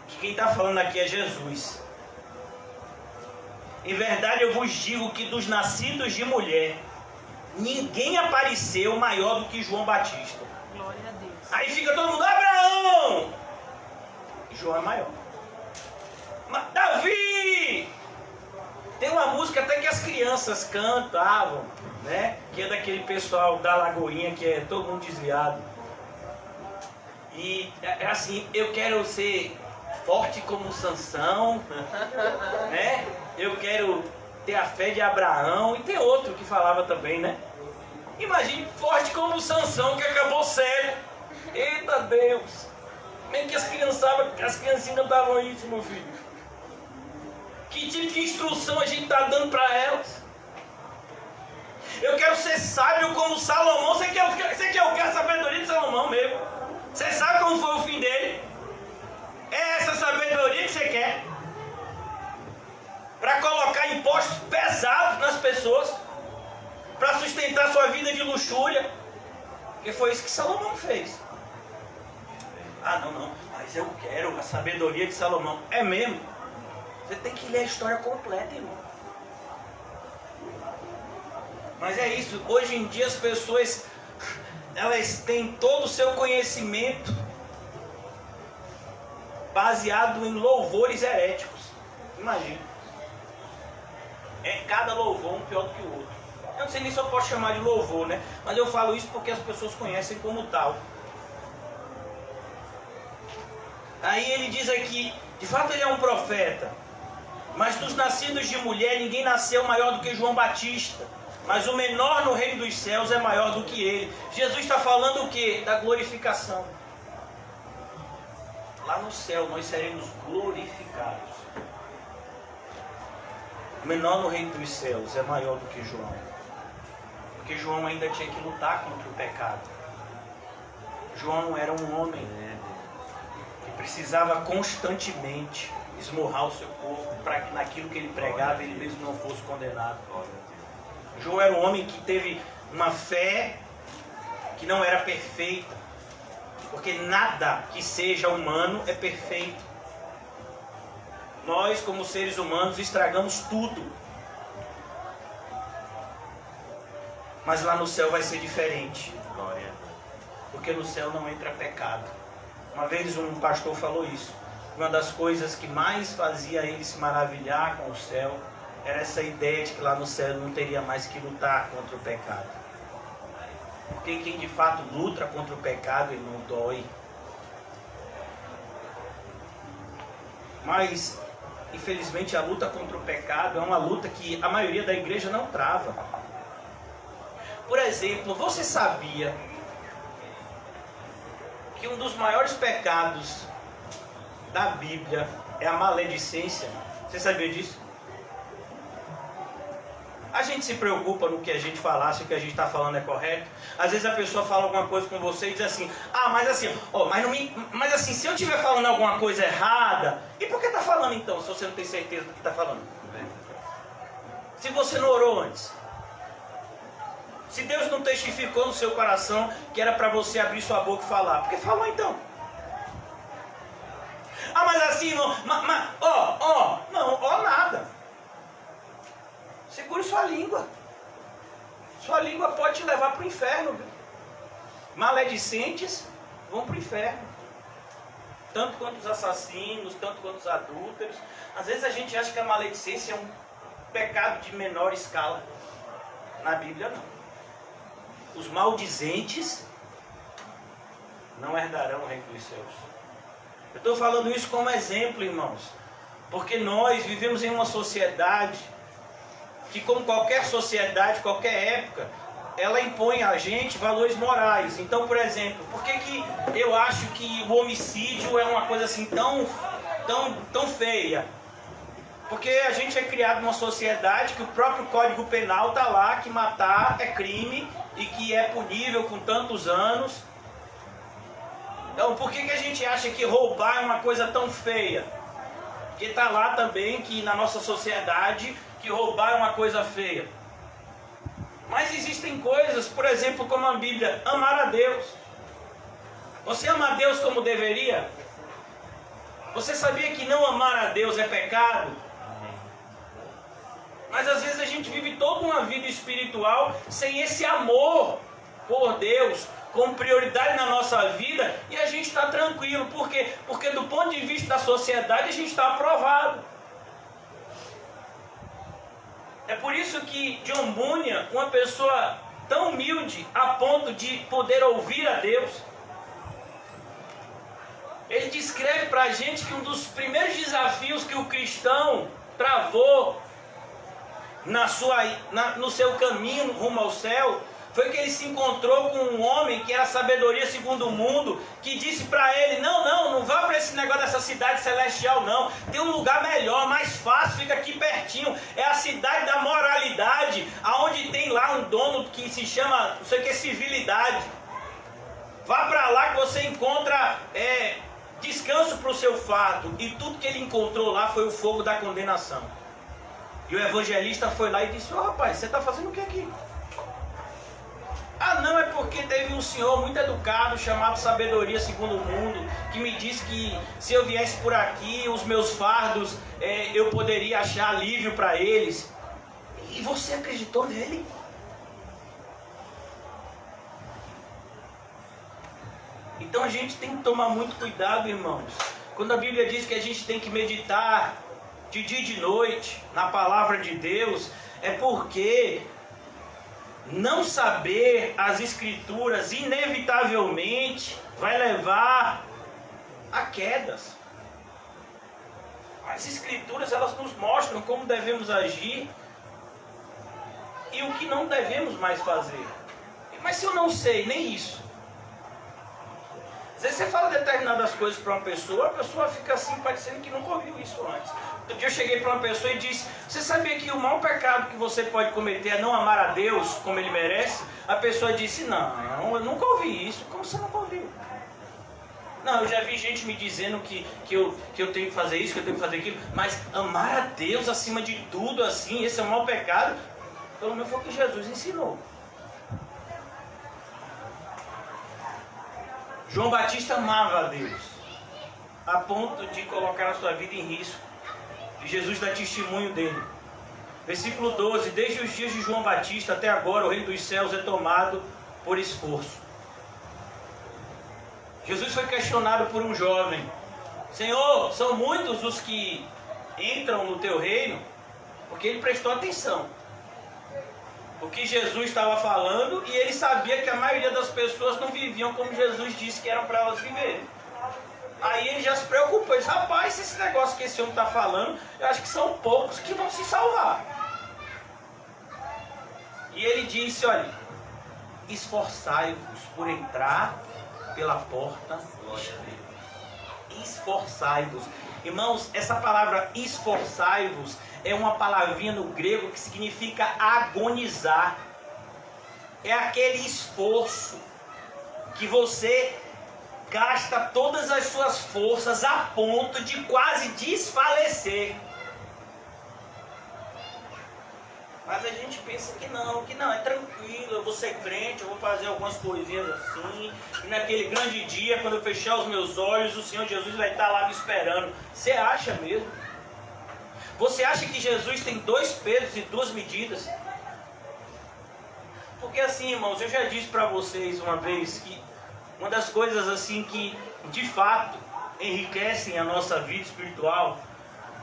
Que quem está falando aqui é Jesus. Em verdade eu vos digo que dos nascidos de mulher, ninguém apareceu maior do que João Batista. Glória a Deus. Aí fica todo mundo, Abraão! E João é maior. Davi! Tem uma música até que as crianças cantavam, né? Que é daquele pessoal da Lagoinha, que é todo mundo desviado. E é assim, eu quero ser forte como Sansão, né? Eu quero ter a fé de Abraão. E tem outro que falava também, né? Imagine, forte como Sansão, que acabou cego. Eita Deus! Como é que as criancinhas cantavam isso, meu filho? Que tipo de instrução a gente está dando para elas? Eu quero ser sábio como Salomão. Você quer a sabedoria de Salomão mesmo? Você sabe como foi o fim dele? É essa sabedoria que você quer? Para colocar impostos pesados nas pessoas, para sustentar sua vida de luxúria. Porque foi isso que Salomão fez. Ah, não, mas eu quero a sabedoria de Salomão. É mesmo? Você tem que ler a história completa, irmão. Mas é isso, hoje em dia as pessoas, elas têm todo o seu conhecimento baseado em louvores heréticos. Imagina. É cada louvor um pior do que o outro. Eu não sei nem se eu posso chamar de louvor, né? Mas eu falo isso porque as pessoas conhecem como tal. Aí ele diz aqui, de fato ele é um profeta, mas dos nascidos de mulher ninguém nasceu maior do que João Batista. Mas o menor no reino dos céus é maior do que ele. Jesus está falando o quê? Da glorificação. Lá no céu nós seremos glorificados. O menor no reino dos céus é maior do que João. Porque João ainda tinha que lutar contra o pecado. João era um homem que precisava constantemente esmurrar o seu corpo para que naquilo que ele pregava ele mesmo não fosse condenado. João era um homem que teve uma fé que não era perfeita, porque nada que seja humano é perfeito. Nós, como seres humanos, estragamos tudo. Mas lá no céu vai ser diferente. Porque no céu não entra pecado. Uma vez um pastor falou isso. Uma das coisas que mais fazia ele se maravilhar com o céu era essa ideia de que lá no céu não teria mais que lutar contra o pecado. Porque quem de fato luta contra o pecado, ele não dói. Mas, infelizmente, a luta contra o pecado é uma luta que a maioria da igreja não trava. Por exemplo, você sabia que um dos maiores pecados da Bíblia é a maledicência? Você sabia disso? A gente se preocupa no que a gente falar, se o que a gente está falando é correto. Às vezes a pessoa fala alguma coisa com você e diz assim, mas assim, se eu estiver falando alguma coisa errada, e por que está falando então, se você não tem certeza do que está falando? Se você não orou antes. Se Deus não testificou no seu coração que era para você abrir sua boca e falar, por que falou então? Ah, mas assim, não, nada. Segure sua língua. Sua língua pode te levar para o inferno. Viu? Maledicentes vão para o inferno. Tanto quanto os assassinos, tanto quanto os adúlteros. Às vezes a gente acha que a maledicência é um pecado de menor escala. Na Bíblia não. os maldizentes não herdarão o reino dos céus. Eu estou falando isso como exemplo, irmãos, porque nós vivemos em uma sociedade que, como qualquer sociedade, qualquer época, ela impõe a gente valores morais. Então, por exemplo, por que eu acho que o homicídio é uma coisa assim tão feia? Porque a gente é criado numa sociedade que o próprio Código Penal está lá, que matar é crime e que é punível com tantos anos. Então, por que a gente acha que roubar é uma coisa tão feia? Porque está lá também que na nossa sociedade que roubar é uma coisa feia. Mas existem coisas, por exemplo, como a Bíblia, amar a Deus. Você ama a Deus como deveria? Você sabia que não amar a Deus é pecado? Mas às vezes a gente vive toda uma vida espiritual sem esse amor por Deus como prioridade na nossa vida, e a gente está tranquilo. Por quê? Porque do ponto de vista da sociedade a gente está aprovado. É por isso que John Bunyan, uma pessoa tão humilde a ponto de poder ouvir a Deus, ele descreve para a gente que um dos primeiros desafios que o cristão travou no seu caminho rumo ao céu foi que ele se encontrou com um homem que era sabedoria segundo o mundo, que disse para ele: não vá para esse negócio dessa cidade celestial não, tem um lugar melhor, mais fácil, fica aqui pertinho, é a cidade da moralidade, aonde tem lá um dono que se chama, não sei o que, civilidade. Vá para lá que você encontra descanso para o seu fardo. E tudo que ele encontrou lá foi o fogo da condenação. E o evangelista foi lá e disse: rapaz, você está fazendo o que aqui? Ah, não, é porque teve um senhor muito educado chamado Sabedoria Segundo o Mundo, que me disse que se eu viesse por aqui, os meus fardos, eu poderia achar alívio para eles. E você acreditou nele? Então a gente tem que tomar muito cuidado, irmãos. Quando a Bíblia diz que a gente tem que meditar de dia e de noite na palavra de Deus, é porque não saber as Escrituras inevitavelmente vai levar a quedas. As Escrituras, elas nos mostram como devemos agir e o que não devemos mais fazer. Mas se eu não sei nem isso, às vezes você fala determinadas coisas para uma pessoa, a pessoa fica assim parecendo que nunca ouviu isso antes. Outro dia eu cheguei para uma pessoa e disse: você sabia que o maior pecado que você pode cometer é não amar a Deus como Ele merece? A pessoa disse: não, eu nunca ouvi isso. Como você nunca ouviu? Não, eu já vi gente me dizendo que eu tenho que fazer isso, que eu tenho que fazer aquilo, mas amar a Deus acima de tudo, assim, esse é o maior pecado. Pelo menos foi o que Jesus ensinou. João Batista amava a Deus, a ponto de colocar a sua vida em risco. E Jesus dá testemunho dele. Versículo 12: desde os dias de João Batista até agora o reino dos céus é tomado por esforço. Jesus foi questionado por um jovem: Senhor, são muitos os que entram no teu reino? Porque ele prestou atenção o que Jesus estava falando, e ele sabia que a maioria das pessoas não viviam como Jesus disse que eram para elas viverem. Aí ele já se preocupou, ele disse: rapaz, esse negócio que esse homem está falando, eu acho que são poucos que vão se salvar. E ele disse: olha, esforçai-vos por entrar pela porta estreita. Esforçai-vos. Irmãos, essa palavra esforçai-vos é uma palavrinha no grego que significa agonizar. É aquele esforço que você gasta todas as suas forças a ponto de quase desfalecer. Mas a gente pensa que não, é tranquilo, eu vou ser crente, eu vou fazer algumas coisinhas assim, e naquele grande dia, quando eu fechar os meus olhos, o Senhor Jesus vai estar lá me esperando. Você acha mesmo? Você acha que Jesus tem 2 pesos e 2 medidas? Porque assim, irmãos, eu já disse para vocês uma vez que uma das coisas assim que de fato enriquecem a nossa vida espiritual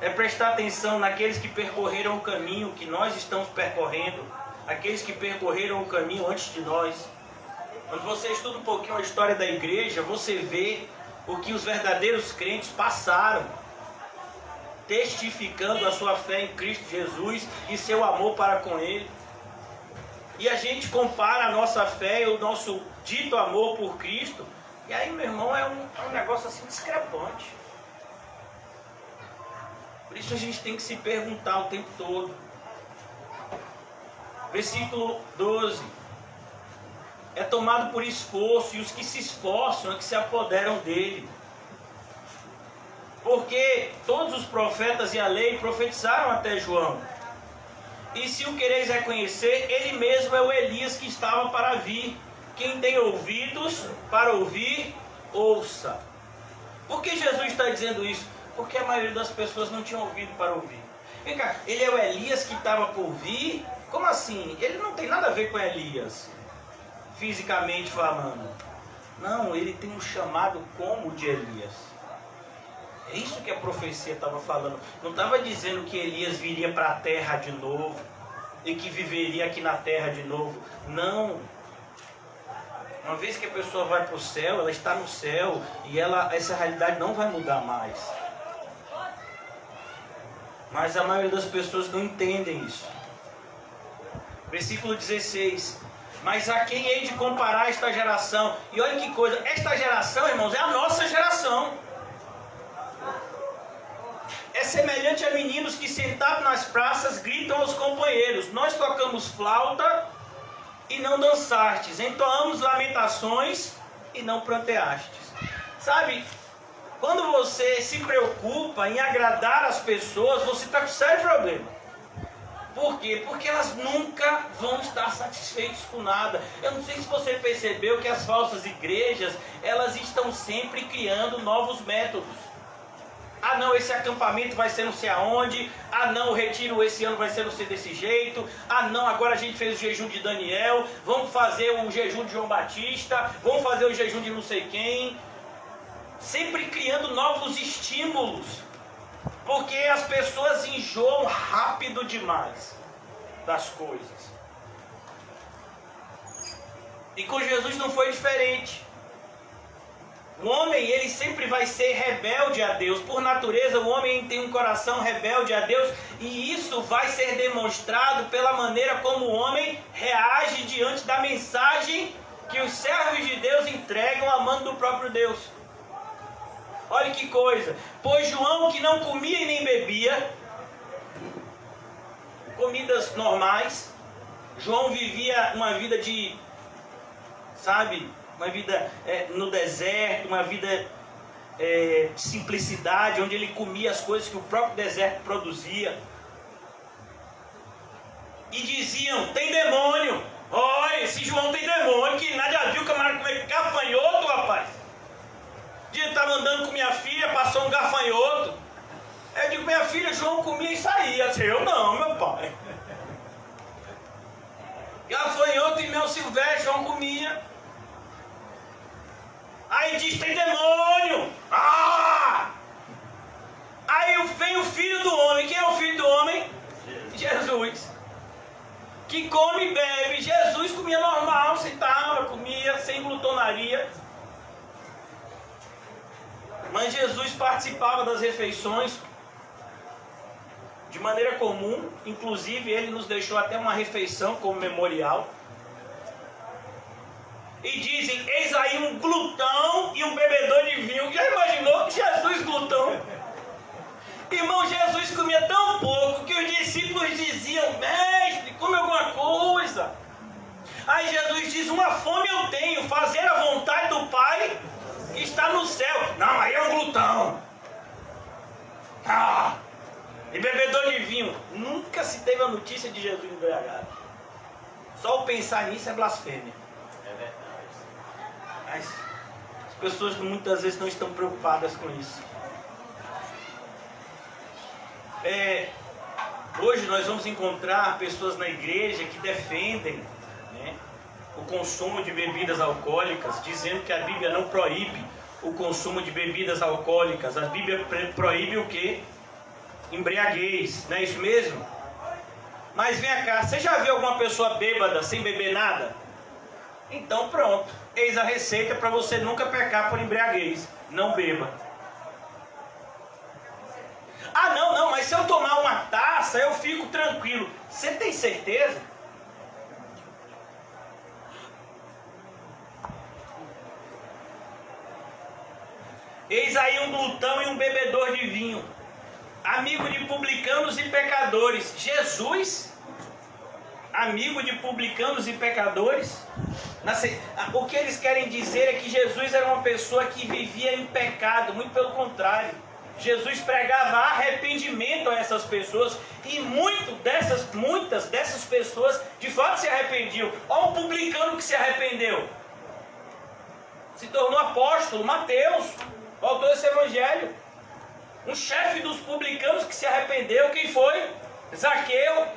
é prestar atenção naqueles que percorreram o caminho que nós estamos percorrendo, aqueles que percorreram o caminho antes de nós. Quando você estuda um pouquinho a história da igreja, você vê o que os verdadeiros crentes passaram, testificando a sua fé em Cristo Jesus e seu amor para com Ele. E a gente compara a nossa fé e o nosso dito amor por Cristo, e aí, meu irmão, é um negócio assim discrepante. Por isso a gente tem que se perguntar o tempo todo. Versículo 12. É tomado por esforço, e os que se esforçam é que se apoderam dele. Porque todos os profetas e a lei profetizaram até João. E se o quereis reconhecer, ele mesmo é o Elias que estava para vir. Quem tem ouvidos para ouvir, ouça. Por que Jesus está dizendo isso? Porque a maioria das pessoas não tinha ouvido para ouvir. Vem cá, ele é o Elias que estava por vir? Como assim? Ele não tem nada a ver com Elias, fisicamente falando. Não, ele tem um chamado como o de Elias. É isso que a profecia estava falando. Não estava dizendo que Elias viria para a terra de novo e que viveria aqui na terra de novo. Não. Uma vez que a pessoa vai para o céu, ela está no céu e essa realidade não vai mudar mais. Mas a maioria das pessoas não entendem isso. Versículo 16. Mas a quem hei de comparar esta geração? E olha que coisa, esta geração, irmãos, é a nossa geração. É semelhante a meninos que sentados nas praças gritam aos companheiros: nós tocamos flauta e não dançastes, entoamos lamentações e não pranteastes. Sabe, quando você se preocupa em agradar as pessoas, você está com sério problema. Por quê? Porque elas nunca vão estar satisfeitas com nada. Eu não sei se você percebeu que as falsas igrejas, elas estão sempre criando novos métodos. Ah não, esse acampamento vai ser não sei aonde. Ah não, o retiro esse ano vai ser não sei desse jeito. Ah não, agora a gente fez o jejum de Daniel. Vamos fazer o jejum de João Batista. Vamos fazer o jejum de não sei quem. Sempre criando novos estímulos. Porque as pessoas enjoam rápido demais das coisas. E com Jesus não foi diferente. O homem, ele sempre vai ser rebelde a Deus. Por natureza, o homem tem um coração rebelde a Deus. E isso vai ser demonstrado pela maneira como o homem reage diante da mensagem que os servos de Deus entregam a mão do próprio Deus. Olha que coisa. Pois João, que não comia e nem bebia comidas normais. João vivia uma vida de, uma vida no deserto, uma vida de simplicidade, onde ele comia as coisas que o próprio deserto produzia. E diziam: tem demônio. Olha, esse João tem demônio, que nada já viu o camarada comer gafanhoto, rapaz. Um dia eu estava andando com minha filha, passou um gafanhoto. Eu digo: minha filha, João comia e saía. Eu não, meu pai. Gafanhoto e mel silvestre, João comia. Aí diz: tem demônio. Aí vem o filho do homem. Quem é o filho do homem? Jesus. Que come e bebe. Jesus comia normal, sentava, comia, sem glutonaria. Mas Jesus participava das refeições de maneira comum. Inclusive ele nos deixou até uma refeição como memorial. E dizem: eis aí um glutão e um bebedor de vinho. Já imaginou? Jesus glutão. Irmão, Jesus comia tão pouco que os discípulos diziam: mestre, come alguma coisa. Aí Jesus diz: uma fome eu tenho, fazer a vontade do Pai que está no céu. Não, aí é um glutão. E bebedor de vinho. Nunca se teve a notícia de Jesus embriagado. Só o pensar nisso é blasfêmia. É verdade. Mas as pessoas muitas vezes não estão preocupadas com isso. Hoje nós vamos encontrar pessoas na igreja que defendem, né, o consumo de bebidas alcoólicas, dizendo que a Bíblia não proíbe o consumo de bebidas alcoólicas. A Bíblia proíbe o quê? Embriaguez, não é isso mesmo? Mas vem cá, você já viu alguma pessoa bêbada sem beber nada? Então pronto, eis a receita para você nunca pecar por embriaguez. Não beba. Ah não, mas se eu tomar uma taça eu fico tranquilo. Você tem certeza? Eis aí um glutão e um bebedor de vinho, amigo de publicanos e pecadores. Jesus, amigo de publicanos e pecadores? O que eles querem dizer é que Jesus era uma pessoa que vivia em pecado. Muito pelo contrário, Jesus pregava arrependimento a essas pessoas, e muitas dessas pessoas de fato se arrependiam. Olha um publicano que se arrependeu, se tornou apóstolo, Mateus, o autor desse evangelho. Um chefe dos publicanos que se arrependeu, quem foi? Zaqueu.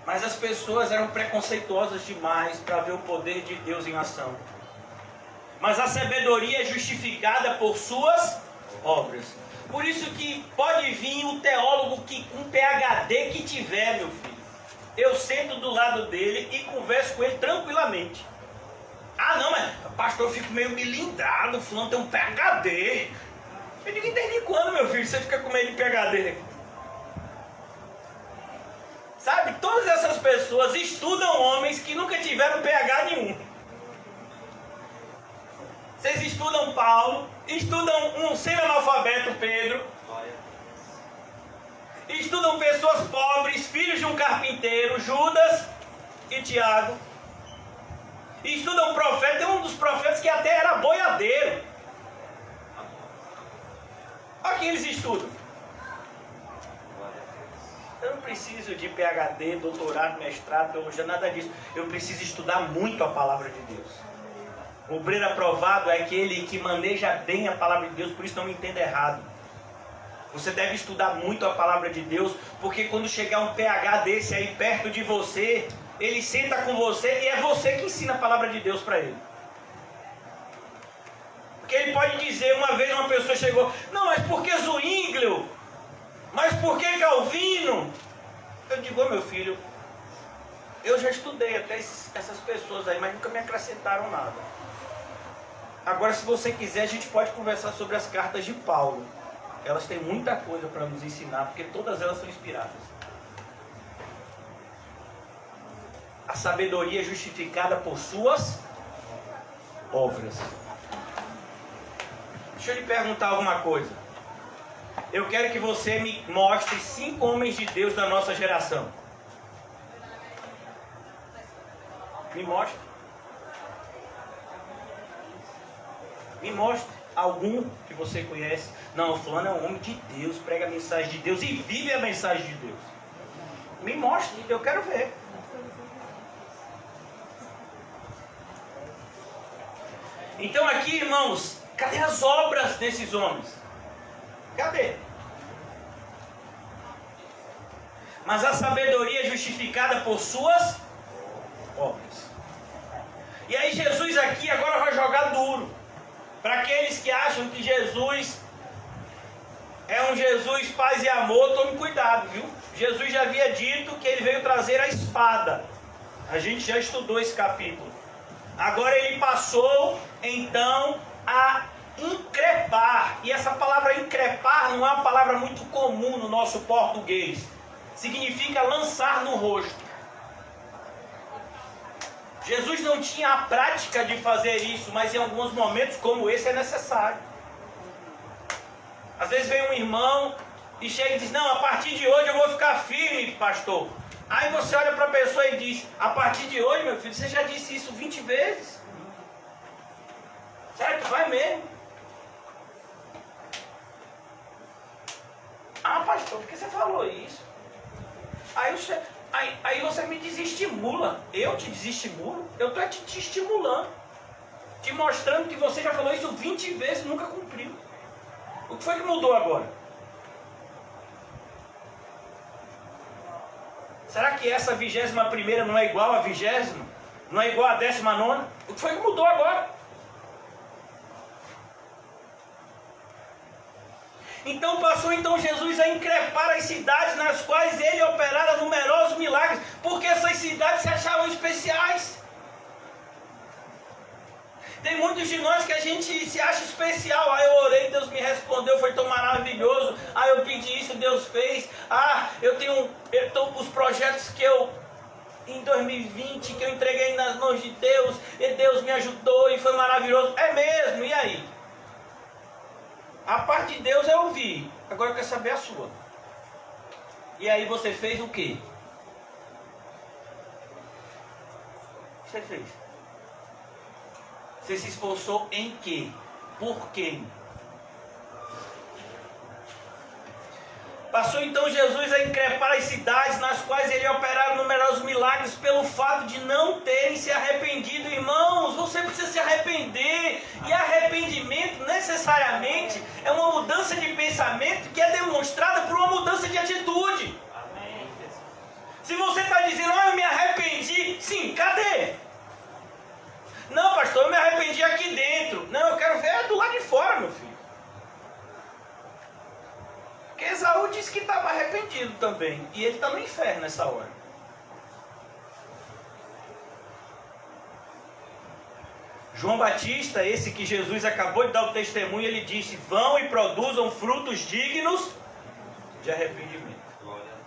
Mas as pessoas eram preconceituosas demais para ver o poder de Deus em ação. Mas a sabedoria é justificada por suas obras. Por isso que pode vir o teólogo que com PhD que tiver, meu filho. Eu sento do lado dele e converso com ele tranquilamente. Ah não, mas pastor, eu fico meio melindrado, fulano tem um PhD. Eu digo, desde quando, meu filho, você fica com medo de PhD? Sabe, todas essas pessoas estudam homens que nunca tiveram PH nenhum. Vocês estudam Paulo, estudam um semi-analfabeto Pedro, estudam pessoas pobres, filhos de um carpinteiro, Judas e Tiago. Estudam profeta, tem um dos profetas que até era boiadeiro. Olha quem eles estudam. Eu não preciso de PhD, doutorado, mestrado, teologia, nada disso. Eu preciso estudar muito a palavra de Deus. O obreiro aprovado é aquele que maneja bem a palavra de Deus, por isso não me entenda errado. Você deve estudar muito a palavra de Deus, porque quando chegar um PH desse aí perto de você, ele senta com você e é você que ensina a palavra de Deus para ele. Porque ele pode dizer, uma vez uma pessoa chegou, não, mas por que Zwinglio? Mas por que Calvino? Eu digo, meu filho, eu já estudei até essas pessoas aí, mas nunca me acrescentaram nada. Agora, se você quiser, a gente pode conversar sobre as cartas de Paulo. Elas têm muita coisa para nos ensinar, porque todas elas são inspiradas. A sabedoria é justificada por suas obras. Deixa eu lhe perguntar alguma coisa. Eu quero que você me mostre 5 homens de Deus da nossa geração. Me mostre. Me mostre algum que você conhece. Não, o fulano é um homem de Deus, prega a mensagem de Deus e vive a mensagem de Deus. Me mostre, eu quero ver. Então aqui, irmãos, cadê as obras desses homens? Cadê? Mas a sabedoria é justificada por suas obras. E aí Jesus aqui agora vai jogar duro. Para aqueles que acham que Jesus é um Jesus paz e amor, tome cuidado, viu? Jesus já havia dito que ele veio trazer a espada. A gente já estudou esse capítulo. Agora ele passou, então, a increpar. E essa palavra increpar não é uma palavra muito comum no nosso português. Significa lançar no rosto. Jesus não tinha a prática de fazer isso, mas em alguns momentos como esse é necessário. Às vezes vem um irmão e chega e diz, não, a partir de hoje eu vou ficar firme, pastor. Aí você olha para a pessoa e diz, a partir de hoje, meu filho, você já disse isso 20 vezes. Certo? Vai mesmo. Ah, pastor, por que você falou isso? Aí você me desestimula. Eu te desestimulo? Eu estou te estimulando. Te mostrando que você já falou isso 20 vezes e nunca cumpriu. O que foi que mudou agora? Será que essa 21ª não é igual à 20ª? Não é igual à 19ª? O que foi que mudou agora? Então passou Jesus a increpar as cidades nas quais ele operara numerosos milagres, porque essas cidades se achavam especiais. de nós que a gente se acha especial. Ah, eu orei, Deus me respondeu, foi tão maravilhoso. Ah, eu pedi isso, Deus fez. Ah, os projetos que eu, em 2020, que eu entreguei nas mãos de Deus, e Deus me ajudou e foi maravilhoso. É mesmo, e aí? A parte de Deus eu ouvi, agora eu quero saber a sua. E aí você fez o quê? O que você fez? Você se esforçou em quê? Por quê? Passou então Jesus a increpar as cidades nas quais ele operara numerosos milagres pelo fato de não terem se arrependido. Irmãos, você precisa se arrepender. E arrependimento necessariamente é uma mudança de pensamento que é demonstrada por uma mudança de atitude. Amém. Se você está dizendo, eu me arrependi, sim, cadê? Não, pastor, eu me arrependi aqui dentro. Não, eu quero ver do lado de fora, meu filho. Porque Esaú disse que estava arrependido também. E ele está no inferno nessa hora. João Batista, esse que Jesus acabou de dar o testemunho, ele disse, vão e produzam frutos dignos de arrependimento.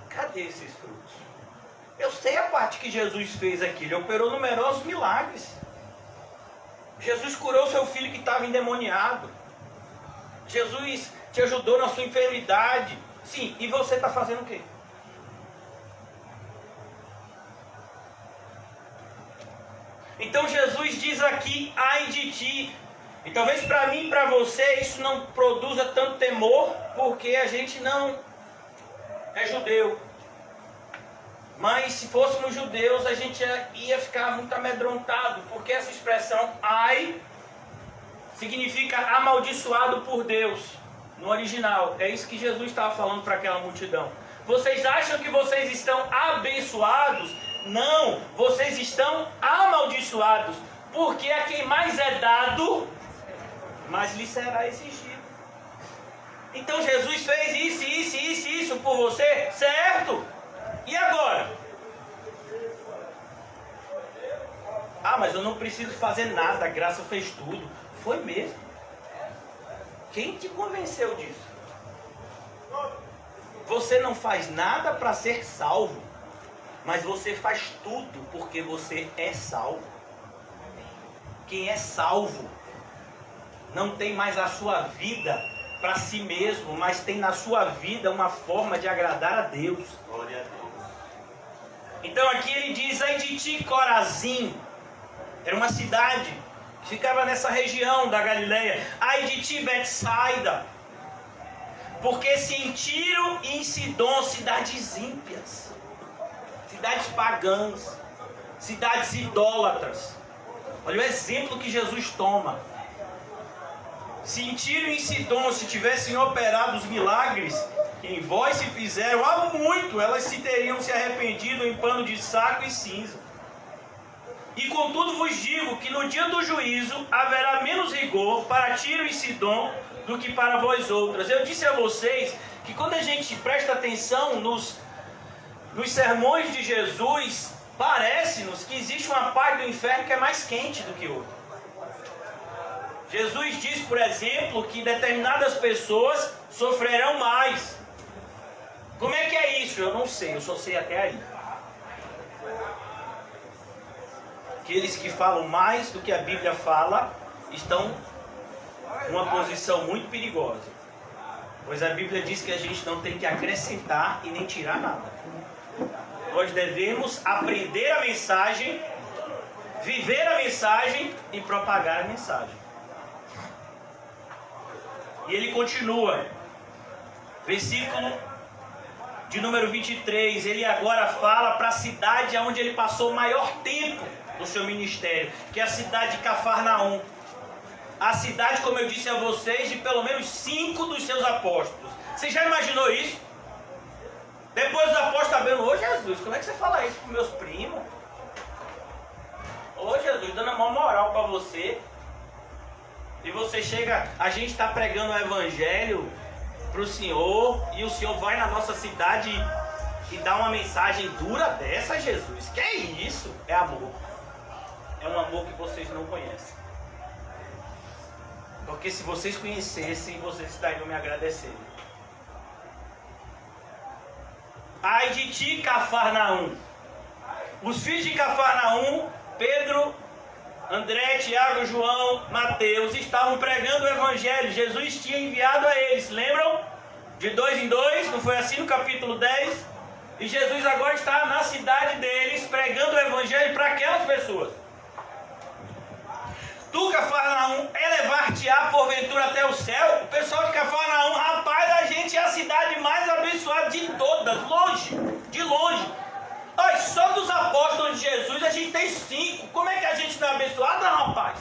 Cadê esses frutos? Eu sei a parte que Jesus fez aqui. Ele operou numerosos milagres. Jesus curou seu filho que estava endemoniado. Jesus te ajudou na sua enfermidade. Sim, e você está fazendo o quê? Então Jesus diz aqui, ai de ti. E talvez para mim e para você isso não produza tanto temor, porque a gente não é judeu. Mas se fôssemos judeus, a gente ia ficar muito amedrontado, porque essa expressão ai significa amaldiçoado por Deus. No original, é isso que Jesus estava falando para aquela multidão. Vocês acham que vocês estão abençoados? Não, vocês estão amaldiçoados, porque a quem mais é dado, mais lhe será exigido. Então Jesus fez isso por você, certo? E agora? Ah, mas eu não preciso fazer nada, a graça fez tudo. Foi mesmo. Quem te convenceu disso? Você não faz nada para ser salvo, mas você faz tudo porque você é salvo. Quem é salvo não tem mais a sua vida para si mesmo, mas tem na sua vida uma forma de agradar a Deus. Glória a Deus. Então aqui ele diz, ai de ti, Corazim. Era uma cidade que ficava nessa região da Galileia. Ai de ti, Betsaida. Porque se em Tiro e em Sidom, cidades ímpias, cidades pagãs, cidades idólatras. Olha o exemplo que Jesus toma. Se em Tiro e em Sidom se tivessem operado os milagres que em vós se fizeram, há muito elas se teriam se arrependido em pano de saco e cinza. E contudo vos digo que no dia do juízo haverá menos rigor para Tiro e Sidom do que para vós outras. Eu disse a vocês que quando a gente presta atenção nos sermões de Jesus, parece-nos que existe uma parte do inferno que é mais quente do que outra. Jesus diz, por exemplo, que determinadas pessoas sofrerão mais. Como é que é isso? Eu não sei, eu só sei até aí. Aqueles que falam mais do que a Bíblia fala estão numa posição muito perigosa. Pois a Bíblia diz que a gente não tem que acrescentar e nem tirar nada. Nós devemos aprender a mensagem, viver a mensagem e propagar a mensagem. E ele continua, versículo de número 23, ele agora fala para a cidade onde ele passou o maior tempo no seu ministério, que é a cidade de Cafarnaum. A cidade, como eu disse a vocês, de pelo menos 5 dos seus apóstolos. Você já imaginou isso? Depois os apóstolos estão vendo, ô Jesus, como é que você fala isso para meus primos? Ô Jesus, dando a maior moral para você. E você chega, a gente está pregando o evangelho para o Senhor, e o Senhor vai na nossa cidade e dá uma mensagem dura dessa, Jesus. Que é isso? É amor. É um amor que vocês não conhecem. Porque se vocês conhecessem, vocês estariam me agradecendo. Ai de ti, Cafarnaum. Os filhos de Cafarnaum, Pedro, André, Tiago, João, Mateus, estavam pregando o evangelho. Jesus tinha enviado a eles, lembram? De 2 em 2, não foi assim no capítulo 10? E Jesus agora está na cidade deles, pregando o evangelho para aquelas pessoas. Tu, Cafarnaum, elevar-te-á porventura até o céu? O pessoal de Cafarnaum, rapaz, a gente é a cidade mais abençoada de todas, longe, de longe. Olha, só dos apóstolos de Jesus a gente tem 5. Como é que a gente não é abençoada, rapaz?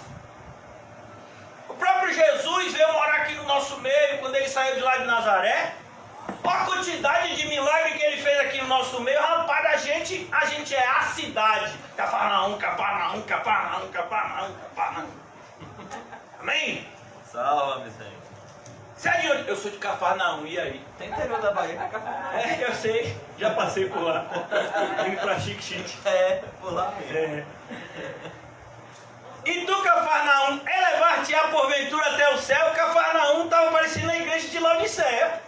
O próprio Jesus veio morar aqui no nosso meio quando ele saiu de lá de Nazaré. Olha a quantidade de milagre que ele fez aqui no nosso meio. Rapaz, a gente é a cidade. Cafarnaum, Cafarnaum, Cafarnaum, Cafarnaum, Cafarnaum. Amém? Salve, Senhor. Você é de onde? Eu sou de Cafarnaum, e aí? Tem interior da Bahia, Cafarnaum. É, eu sei. Já passei por lá. Vim pra Chique. É, por lá mesmo. E tu, Cafarnaum, elevar-te-á porventura até o céu? Cafarnaum estava parecendo a igreja de Laodiceia.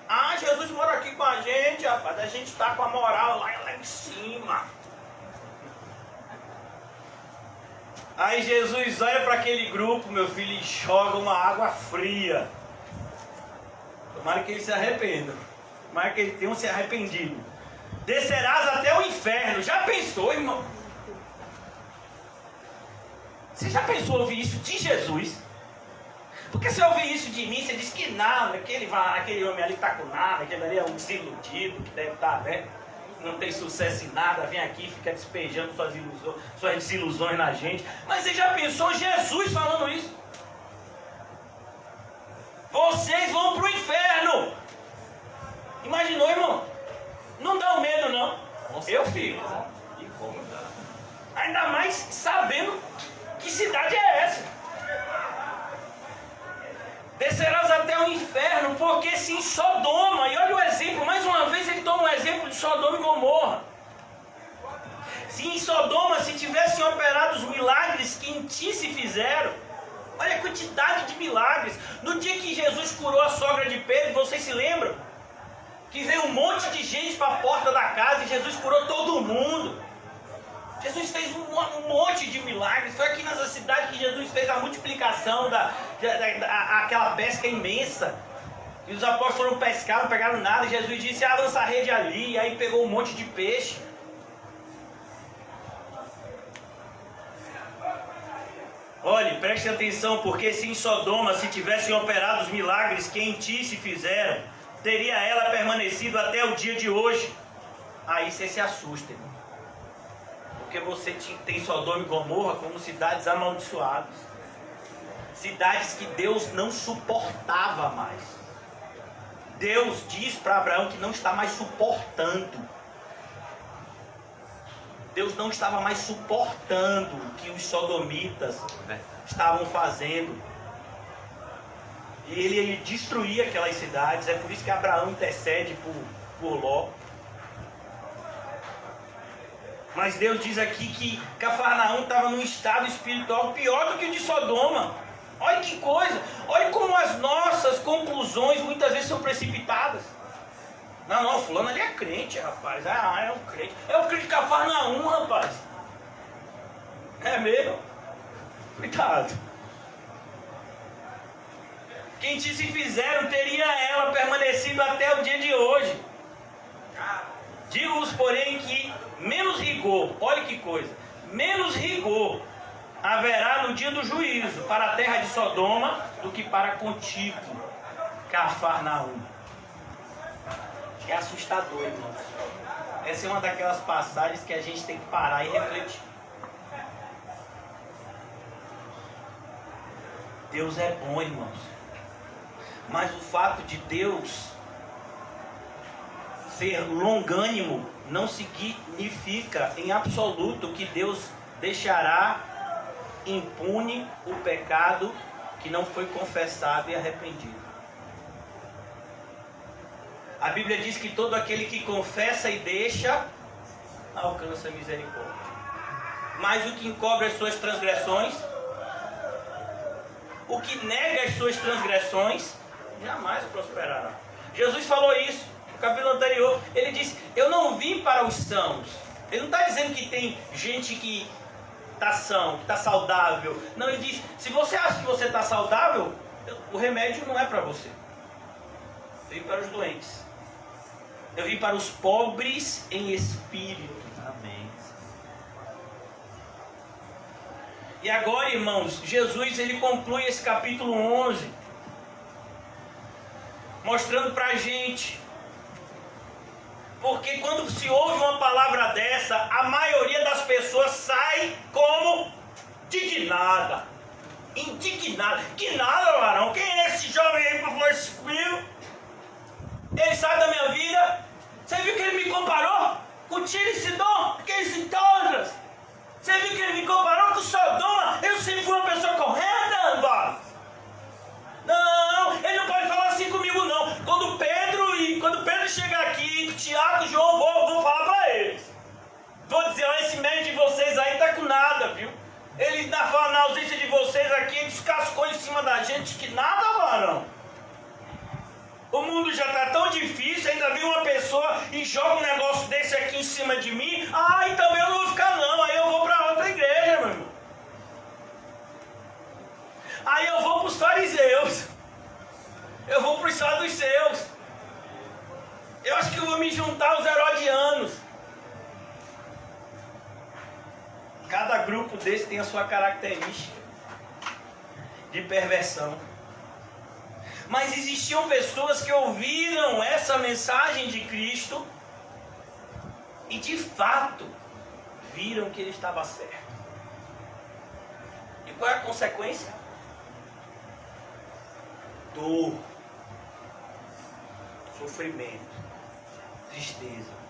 Ah, Jesus mora aqui com a gente, rapaz. A gente está com a moral lá em cima. Aí Jesus olha para aquele grupo, meu filho, e joga uma água fria. Tomara que eles se arrependam. Tomara que eles tenham se arrependido. Descerás até o inferno. Já pensou, irmão? Você já pensou ouvir isso de Jesus? Porque se ouvir isso de mim, você diz que nada, aquele homem ali está com nada, aquele ali é um desiludido, que deve estar, né? Não tem sucesso em nada, vem aqui e fica despejando suas desilusões na gente. Mas você já pensou Jesus falando isso? Vocês vão para o inferno! Imaginou, irmão? Não dá um medo, não. Eu fico. E como dá? Ainda mais sabendo que cidade é essa. Descerás até o inferno, porque se em Sodoma, e olha o exemplo, mais uma vez ele toma o exemplo de Sodoma e Gomorra. Se em Sodoma se tivessem operado os milagres que em ti se fizeram, olha a quantidade de milagres. No dia que Jesus curou a sogra de Pedro, vocês se lembram? Que veio um monte de gente para a porta da casa e Jesus curou todo mundo. Jesus fez um monte de milagres. Foi aqui nessa cidade que Jesus fez a multiplicação aquela pesca imensa. E os apóstolos foram pescar, não pegaram nada. E Jesus disse, lança a rede ali. E aí pegou um monte de peixe. Olhe, preste atenção, porque se em Sodoma se tivessem operado os milagres que em ti se fizeram, teria ela permanecido até o dia de hoje. Aí você se assusta, irmão. Porque você tem Sodoma e Gomorra como cidades amaldiçoadas. Cidades que Deus não suportava mais. Deus diz para Abraão que não está mais suportando. Deus não estava mais suportando o que os sodomitas estavam fazendo. E ele destruía aquelas cidades. É por isso que Abraão intercede por Ló. Mas Deus diz aqui que Cafarnaum estava num estado espiritual pior do que o de Sodoma. Olha que coisa. Olha como as nossas conclusões muitas vezes são precipitadas. Não, fulano ali é crente, rapaz. É um crente. É o crente de Cafarnaum, rapaz. É mesmo? Cuidado. Quem te se fizeram, teria ela permanecido até o dia de hoje. Digo-vos, porém, que menos rigor, olha que coisa, menos rigor haverá no dia do juízo para a terra de Sodoma do que para contigo, Cafarnaum. É assustador, irmãos. Essa é uma daquelas passagens que a gente tem que parar e refletir. Deus é bom, irmãos. Mas o fato de Deus ser longânimo não significa em absoluto que Deus deixará impune o pecado que não foi confessado e arrependido. A Bíblia diz que todo aquele que confessa e deixa alcança a misericórdia. Mas o que encobre as suas transgressões, o que nega as suas transgressões jamais prosperará. Jesus falou isso no capítulo anterior. Ele disse: eu não vim para os sãos. Ele não está dizendo que tem gente que está são, que está saudável. Não, ele diz: se você acha que você está saudável, o remédio não é para você. Eu vim para os doentes. Eu vim para os pobres em espírito. Amém. E agora, irmãos, Jesus ele conclui esse capítulo 11, mostrando para a gente, porque quando se ouve uma palavra dessa, a maioria das pessoas sai como indignada. Indignada. Que nada, varão. Quem é esse jovem aí para falar isso comigo? Ele sabe da minha vida. Você viu que ele me comparou com Tiro e Sidom, aqueles idólatras? Você viu que ele me comparou com Sodoma? Eu sempre fui uma pessoa correta, Vara. Não, ele não pode falar assim comigo não. Quando Pedro chegar aqui, Tiago, João, vou falar para eles. Vou dizer: ó, esse médico de vocês aí tá com nada, viu? Ele na ausência de vocês aqui, ele descascou em cima da gente que nada, varão. O mundo já está tão difícil, ainda vem uma pessoa e joga um negócio desse aqui em cima de mim. Ah, então eu não vou ficar não, aí eu vou para outra igreja, meu irmão. Aí eu vou para os fariseus. Eu vou para os saduceus. Eu acho que eu vou me juntar aos herodianos. Cada grupo desse tem a sua característica de perversão. Mas existiam pessoas que ouviram essa mensagem de Cristo e de fato viram que ele estava certo. E qual é a consequência? Dor, sofrimento, tristeza.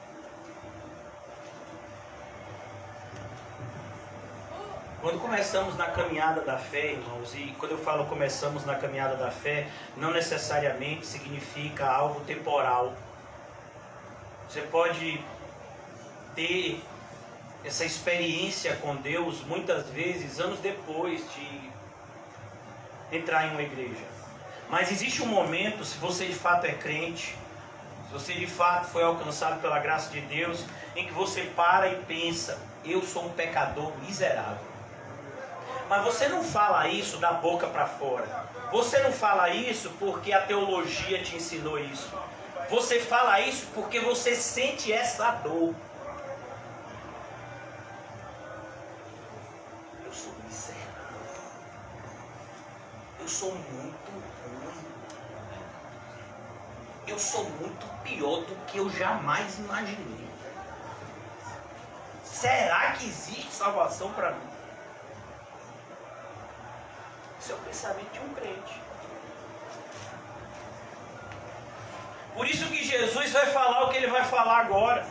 Quando começamos na caminhada da fé, irmãos, e quando eu falo começamos na caminhada da fé, não necessariamente significa algo temporal. Você pode ter essa experiência com Deus muitas vezes anos depois de entrar em uma igreja. Mas existe um momento, se você de fato é crente, se você de fato foi alcançado pela graça de Deus, em que você para e pensa: eu sou um pecador miserável. Mas você não fala isso da boca para fora. Você não fala isso porque a teologia te ensinou isso. Você fala isso porque você sente essa dor. Eu sou miserável. Eu sou muito ruim. Eu sou muito pior do que eu jamais imaginei. Será que existe salvação para mim? Esse é o pensamento de um crente. Por isso que Jesus vai falar o que ele vai falar agora.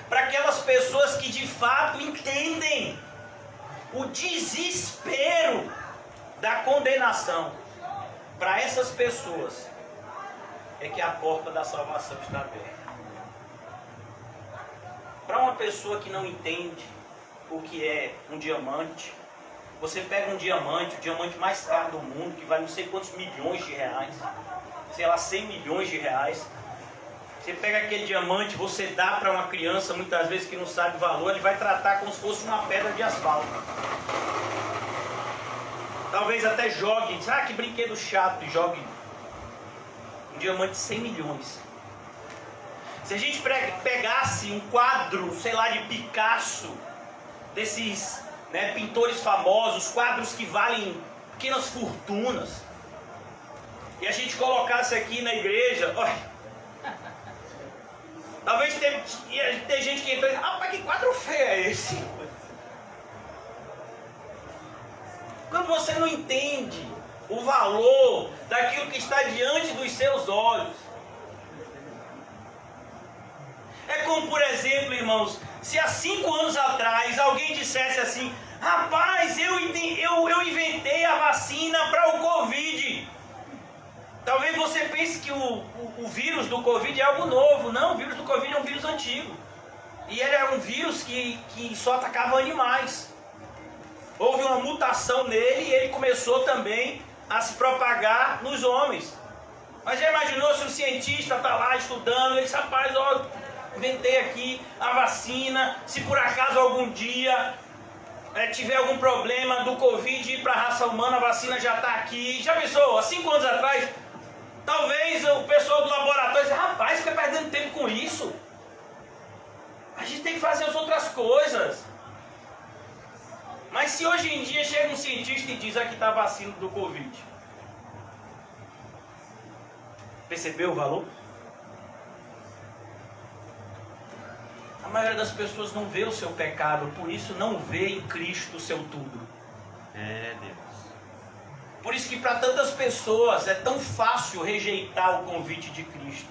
Para aquelas pessoas que de fato entendem o desespero da condenação. Para essas pessoas é que a porta da salvação está aberta. Para uma pessoa que não entende o que é um diamante, você pega um diamante, o diamante mais caro do mundo, que vale não sei quantos milhões de reais, sei lá, 100 milhões de reais. Você pega aquele diamante, você dá para uma criança, muitas vezes que não sabe o valor, ele vai tratar como se fosse uma pedra de asfalto. Talvez até jogue, que brinquedo chato, e jogue um diamante de 100 milhões. Se a gente pegasse um quadro, sei lá, de Picasso, desses pintores famosos, quadros que valem pequenas fortunas, e a gente colocasse aqui na igreja, olha, talvez ia ter gente que entrou e disse: rapaz, que quadro feio é esse? Quando você não entende o valor daquilo que está diante dos seus olhos, é como, por exemplo, irmãos, se há 5 anos atrás alguém dissesse assim: rapaz, eu inventei a vacina para o Covid. Talvez você pense que o vírus do Covid é algo novo. Não, o vírus do Covid é um vírus antigo. E ele é um vírus que só atacava animais. houve uma mutação nele e ele começou também a se propagar nos homens. Mas já imaginou se o cientista está lá estudando, ele diz, rapaz, ó, inventei aqui a vacina, se por acaso algum dia tiver algum problema do Covid ir para a raça humana, a vacina já está aqui. Já pensou, há 5 anos atrás, talvez o pessoal do laboratório diz, rapaz, fica perdendo tempo com isso. A gente tem que fazer as outras coisas. Mas se hoje em dia chega um cientista e diz, aqui está a vacina do Covid. Percebeu o valor? A maioria das pessoas não vê o seu pecado, por isso não vê em Cristo o seu tudo. É, Deus. Por isso que para tantas pessoas é tão fácil rejeitar o convite de Cristo.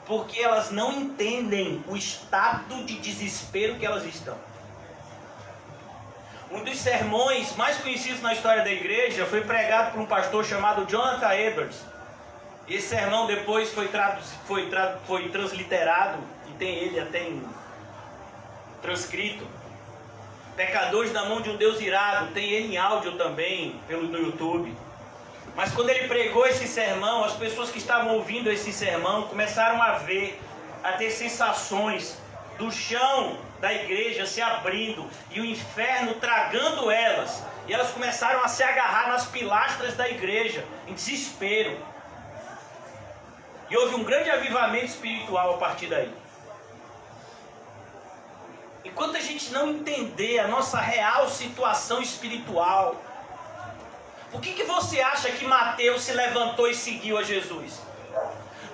Porque elas não entendem o estado de desespero que elas estão. Um dos sermões mais conhecidos na história da igreja foi pregado por um pastor chamado Jonathan Edwards. Esse sermão depois foi transliterado, e tem ele até transcrito. Pecadores na mão de um Deus irado, tem ele em áudio também no YouTube. Mas quando ele pregou esse sermão, as pessoas que estavam ouvindo esse sermão começaram a ter sensações do chão da igreja se abrindo e o inferno tragando elas. E elas começaram a se agarrar nas pilastras da igreja, em desespero. E houve um grande avivamento espiritual a partir daí. Enquanto a gente não entender a nossa real situação espiritual, por que você acha que Mateus se levantou e seguiu a Jesus?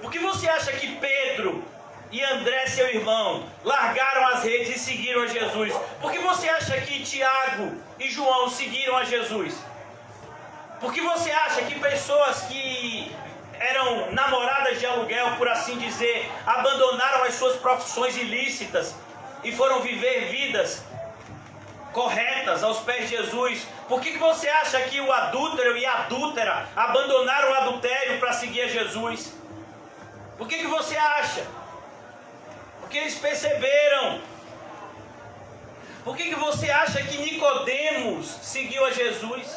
Por que você acha que Pedro e André, seu irmão, largaram as redes e seguiram a Jesus? Por que você acha que Tiago e João seguiram a Jesus? Por que você acha que pessoas que eram namoradas de aluguel, por assim dizer, abandonaram as suas profissões ilícitas e foram viver vidas corretas aos pés de Jesus? Por que você acha que o adúltero e a adúltera abandonaram o adultério para seguir a Jesus? Por que você acha? Porque eles perceberam. Por que você acha que Nicodemos seguiu a Jesus?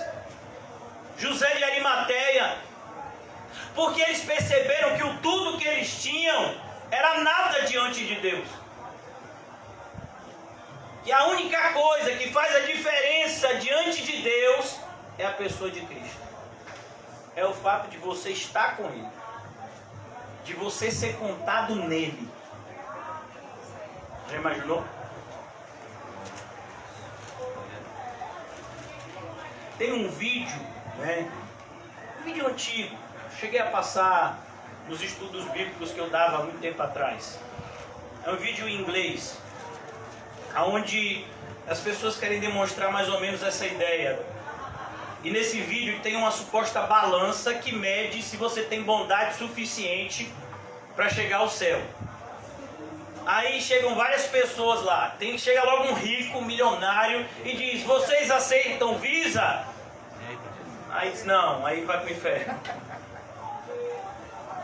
José de Arimateia? Porque eles perceberam que o tudo que eles tinham era nada diante de Deus. E a única coisa que faz a diferença diante de Deus é a pessoa de Cristo. É o fato de você estar com Ele, de você ser contado nele. Já imaginou? Tem um vídeo, um vídeo antigo, cheguei a passar nos estudos bíblicos que eu dava há muito tempo atrás. É um vídeo em inglês, onde as pessoas querem demonstrar mais ou menos essa ideia. E nesse vídeo tem uma suposta balança que mede se você tem bondade suficiente para chegar ao céu. Aí chegam várias pessoas lá, chega logo um rico, milionário, e diz, vocês aceitam Visa? Aí diz, não, aí vai pro inferno.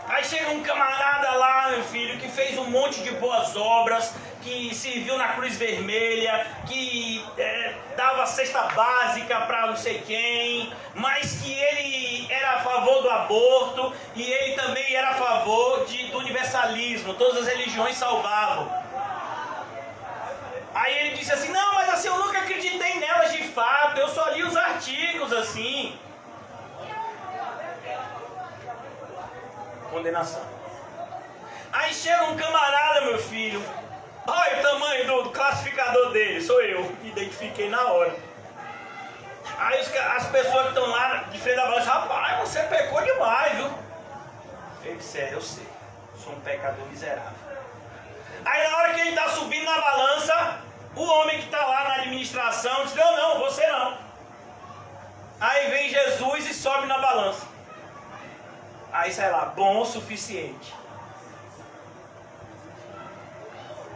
Aí chega um camarada lá, meu filho, que fez um monte de boas obras, que serviu na Cruz Vermelha, que dava cesta básica para não sei quem, mas que ele era a favor do aborto e ele também era a favor do universalismo, todas as religiões salvavam. Aí ele disse assim, não, mas assim, eu nunca acreditei nelas de fato, eu só li os artigos assim. Condenação. Aí chega um camarada, meu filho, olha o tamanho do classificador dele, sou eu, me identifiquei na hora. Aí as pessoas que estão lá de frente da balança, rapaz, você pecou demais, viu? Ele disse, eu sei, sou um pecador miserável. Aí na hora que ele está subindo na balança, o homem que está lá na administração diz, não, você não. Aí vem Jesus e sobe na balança. Aí sai lá, bom o suficiente.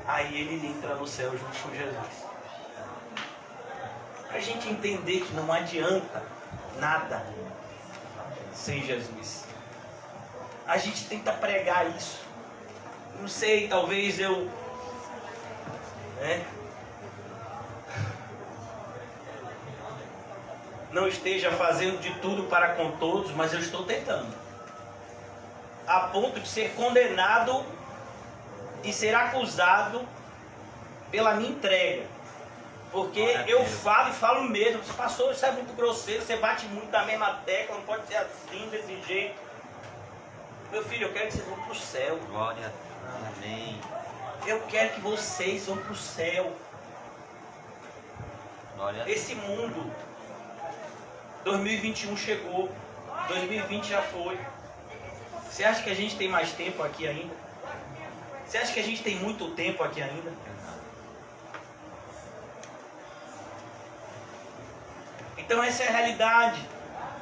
Aí ele entra no céu junto com Jesus. Para a gente entender que não adianta nada sem Jesus. A gente tenta pregar isso. Não sei, talvez eu... não esteja fazendo de tudo para com todos, mas eu estou tentando. A ponto de ser condenado e ser acusado pela minha entrega. Porque eu falo e falo mesmo. Pastor, isso é muito grosseiro, você bate muito na mesma tecla, não pode ser assim, desse jeito. Meu filho, eu quero que vocês vão para o céu. Glória a Deus. Amém. Eu quero que vocês vão para o céu. Glória a Deus. Esse mundo, 2021 chegou, 2020 já foi. Você acha que a gente tem mais tempo aqui ainda? Você acha que a gente tem muito tempo aqui ainda? Então essa é a realidade.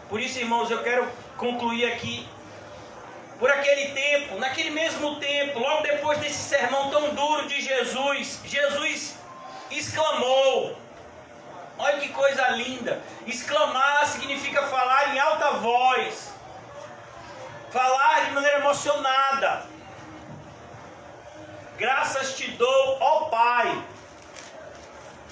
Por isso, irmãos, eu quero concluir aqui. Por aquele tempo, naquele mesmo tempo, logo depois desse sermão tão duro de Jesus, Jesus exclamou. Olha que coisa linda. Exclamar significa falar em alta voz. Falar de maneira emocionada. Graças te dou, ó Pai,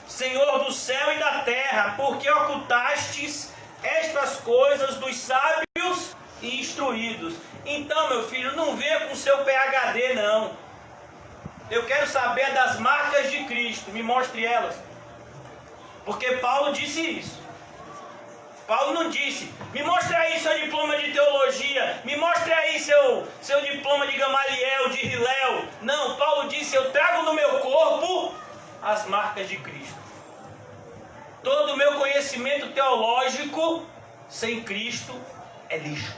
Senhor do céu e da terra, porque ocultastes estas coisas dos sábios e instruídos. Então, meu filho, não venha com seu PhD, não. Eu quero saber das marcas de Cristo. Me mostre elas. Porque Paulo disse isso. Paulo não disse, me mostre aí seu diploma de teologia, me mostre aí seu diploma de Gamaliel, de Hilel. Não, Paulo disse, eu trago no meu corpo as marcas de Cristo. Todo o meu conhecimento teológico sem Cristo é lixo.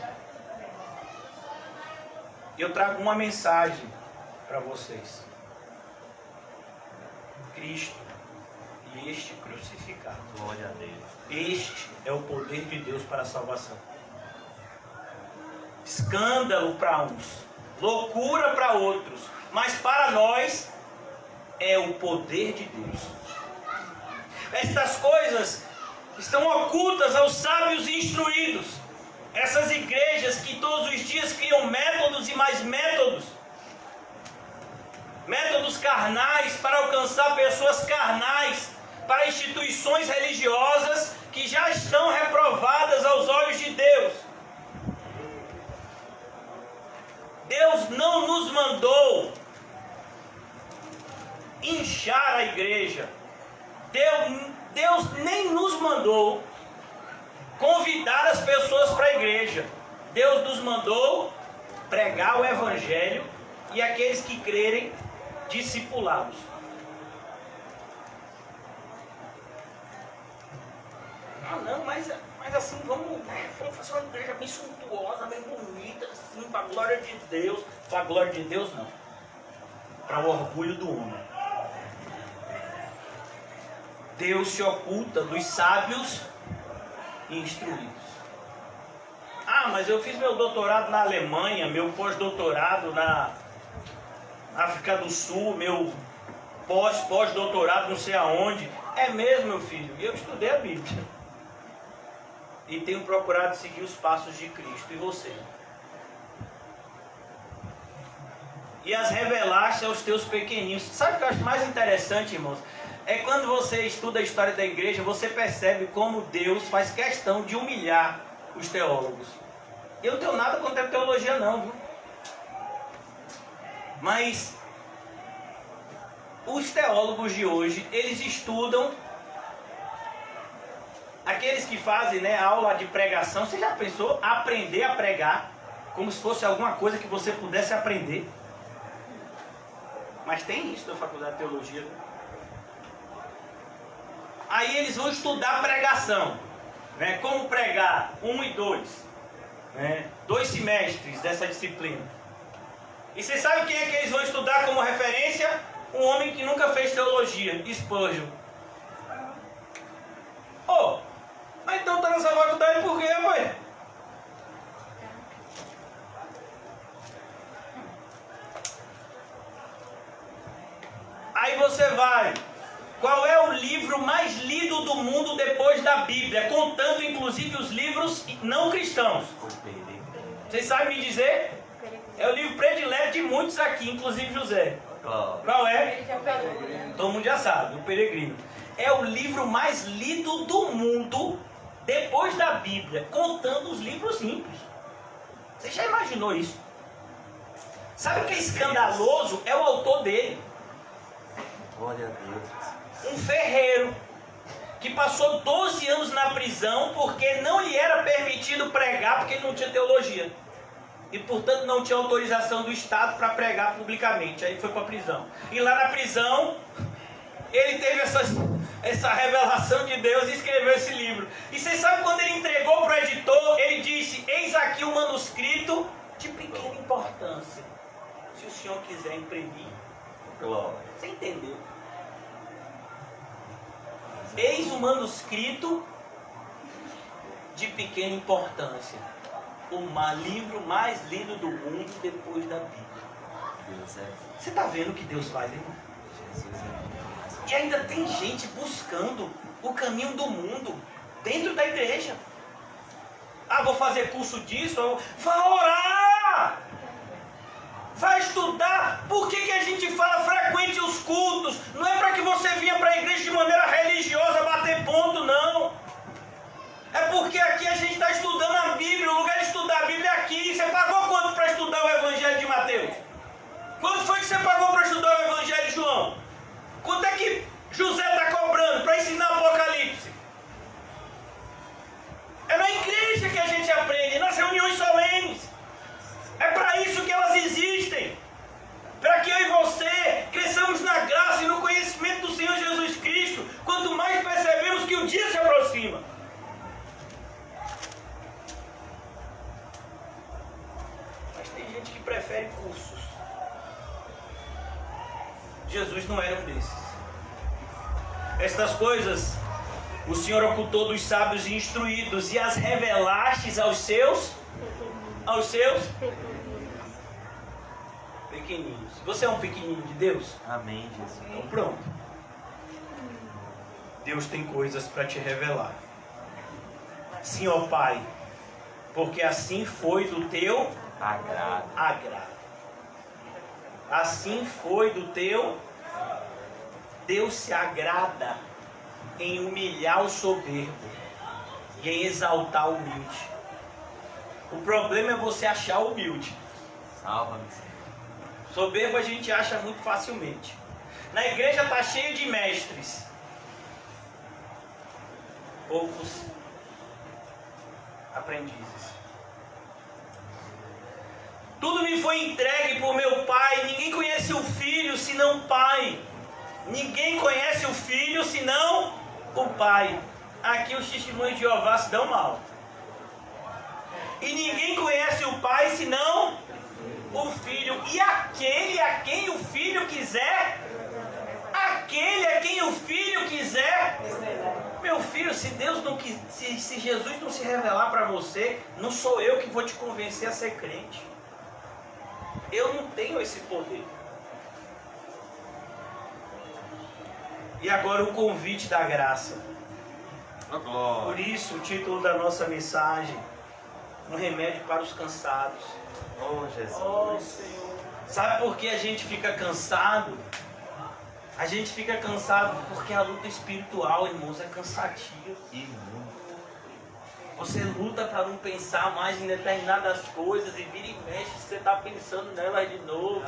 Eu trago uma mensagem para vocês. Cristo e este crucificado. Glória a Deus. Este é o poder de Deus para a salvação. Escândalo para uns, loucura para outros, mas para nós é o poder de Deus. Estas coisas estão ocultas aos sábios e instruídos. Essas igrejas que todos os dias criam métodos e mais métodos. Métodos carnais para alcançar pessoas carnais, para instituições religiosas que já estão reprovadas aos olhos de Deus. Deus não nos mandou inchar a igreja. Deus nem nos mandou convidar as pessoas para a igreja. Deus nos mandou pregar o evangelho e aqueles que crerem, discipulá-los. Ah não, mas assim, vamos fazer uma igreja bem suntuosa, bem bonita, assim, para a glória de Deus. Para a glória de Deus não. Para o orgulho do homem. Deus se oculta dos sábios e instruídos. Ah, mas eu fiz meu doutorado na Alemanha, meu pós-doutorado na África do Sul, meu pós-doutorado não sei aonde. É mesmo, meu filho, eu estudei a Bíblia. E tenho procurado seguir os passos de Cristo. E você? E as revelaste aos teus pequeninos. Sabe o que eu acho mais interessante, irmãos? É quando você estuda a história da igreja, você percebe como Deus faz questão de humilhar os teólogos. Eu não tenho nada contra a teologia não, viu? Mas os teólogos de hoje, eles estudam, aqueles que fazem, né, aula de pregação. Você já pensou aprender a pregar como se fosse alguma coisa que você pudesse aprender? Mas tem isso na faculdade de teologia, né? Aí eles vão estudar pregação, né? Como pregar 1 e 2, né? 2 semestres dessa disciplina. E você sabe quem é que eles vão estudar como referência? Um homem que nunca fez teologia, Spurgeon. Oh, mas então tá nessa faculdade por quê, pai? Aí você vai. Qual é o livro mais lido do mundo depois da Bíblia? Contando inclusive os livros não cristãos. Vocês sabem me dizer? É o livro predileto de muitos aqui, inclusive José. Qual é? Todo mundo já sabe, o Peregrino. É o livro mais lido do mundo depois da Bíblia, contando os livros ímpios. Você já imaginou isso? Sabe o que é escandaloso? É o autor dele. Glória a Deus. Um ferreiro que passou 12 anos na prisão porque não lhe era permitido pregar, porque ele não tinha teologia. E portanto não tinha autorização do Estado para pregar publicamente. Aí foi para a prisão. E lá na prisão ele teve essa revelação de Deus e escreveu esse livro. E vocês sabem, quando ele entregou para o editor, ele disse: eis aqui um manuscrito de pequena importância, se o senhor quiser imprimir. Glória. Você entendeu? Eis um manuscrito de pequena importância, o livro mais lido do mundo depois da Bíblia. Deus é. Você está vendo o que Deus faz, irmão? Jesus é muito mais. E ainda tem gente buscando o caminho do mundo dentro da igreja. Ah, vou fazer curso disso. Vai orar! Vai estudar. Por que a gente fala frequente os cultos? Não é para que você venha para a igreja de maneira religiosa bater ponto, não. É porque aqui a gente está estudando a Bíblia. O lugar de estudar a Bíblia é aqui. Você pagou quanto para estudar o Evangelho de Mateus? Quanto foi que você pagou para estudar o Evangelho de João? Quanto é que José está cobrando para ensinar Apocalipse? É na igreja que a gente aprende, nas reuniões solenes. É para isso que elas existem. Para que eu e você cresçamos na graça e no conhecimento do Senhor Jesus Cristo, quanto mais percebemos que o dia se aproxima. Mas tem gente que prefere cursos. Jesus não era um desses. Estas coisas o Senhor ocultou dos sábios e instruídos e as revelastes aos seus pequeninos. Você é um pequenino de Deus? Amém, Jesus. Então pronto. Deus tem coisas para te revelar. Sim, ó Pai, porque assim foi do teu agrado. Assim foi do teu. Deus se agrada em humilhar o soberbo e em exaltar o humilde. O problema é você achar o humilde. Salva-me, Senhor. Soberbo a gente acha muito facilmente. Na igreja está cheio de mestres, poucos aprendizes. Tudo me foi entregue por meu Pai. Ninguém conhece o Filho senão o Pai. Ninguém conhece o Filho senão o Pai. Aqui os testemunhos de Jeová se dão mal. E ninguém conhece o Pai senão o Filho. E aquele a quem o Filho quiser. Aquele a quem o Filho quiser. Meu filho, se Deus não se Jesus não se revelar para você, não sou eu que vou te convencer a ser crente. Eu não tenho esse poder. E agora o convite da graça. Oh, glória. Por isso o título da nossa mensagem: um remédio para os cansados. Oh, Jesus. Sabe por que a gente fica cansado? A gente fica cansado porque a luta espiritual, irmãos, é cansativa. Irmão. Você luta para não pensar mais em determinadas coisas e vira e mexe, você está pensando nelas de novo.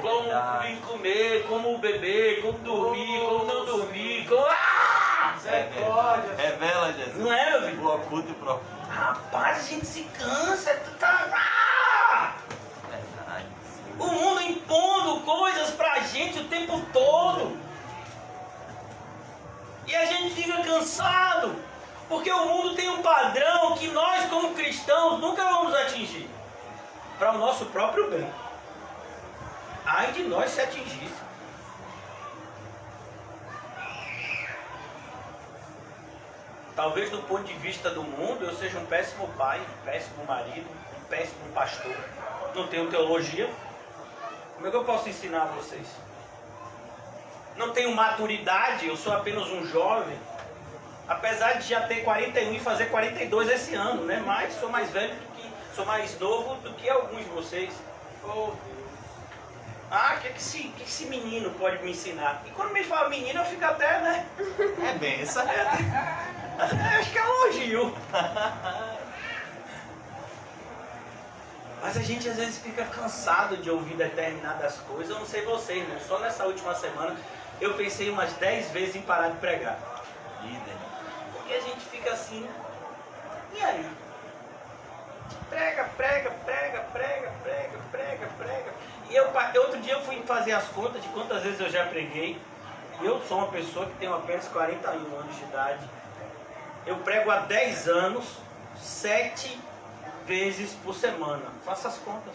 Como comer, como beber, como dormir, como não dormir, como... Revela, Jesus. Não é, meu filho? O oculto e profundo. Rapaz, a gente se cansa. Verdade. O mundo impondo coisas pra gente o tempo todo. E a gente fica cansado. Porque o mundo tem um padrão que nós, como cristãos, nunca vamos atingir. Para o nosso próprio bem. Ai de nós se atingisse. Talvez do ponto de vista do mundo eu seja um péssimo pai, um péssimo marido, um péssimo pastor. Não tenho teologia. Como é que eu posso ensinar a vocês? Não tenho maturidade, eu sou apenas um jovem. Apesar de já ter 41 e fazer 42 esse ano, né? Mas sou mais velho do que... Sou mais novo do que alguns de vocês. Ah, o que esse menino pode me ensinar? E quando me fala menino, eu fico até, né? É benção. Acho que é um elogio. Mas a gente às vezes fica cansado de ouvir determinadas coisas. Eu não sei vocês, irmão. Só nessa última semana eu pensei umas 10 vezes em parar de pregar. Líder. Porque a gente fica assim, e aí? Prega. E outro dia eu fui fazer as contas de quantas vezes eu já preguei. E eu sou uma pessoa que tem apenas 41 anos de idade. Eu prego há 10 anos, 7 vezes por semana. Faça as contas.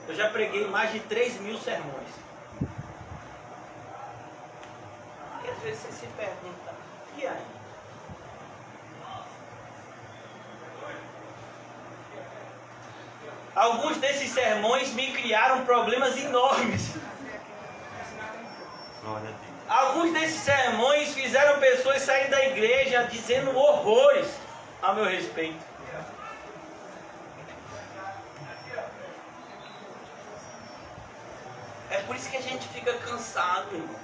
Eu já preguei mais de 3.000 sermões. E às vezes você se pergunta, e aí? Alguns desses sermões me criaram problemas enormes. Glória a Deus. Alguns desses sermões fizeram pessoas saírem da igreja dizendo horrores a meu respeito. É por isso que a gente fica cansado, irmão.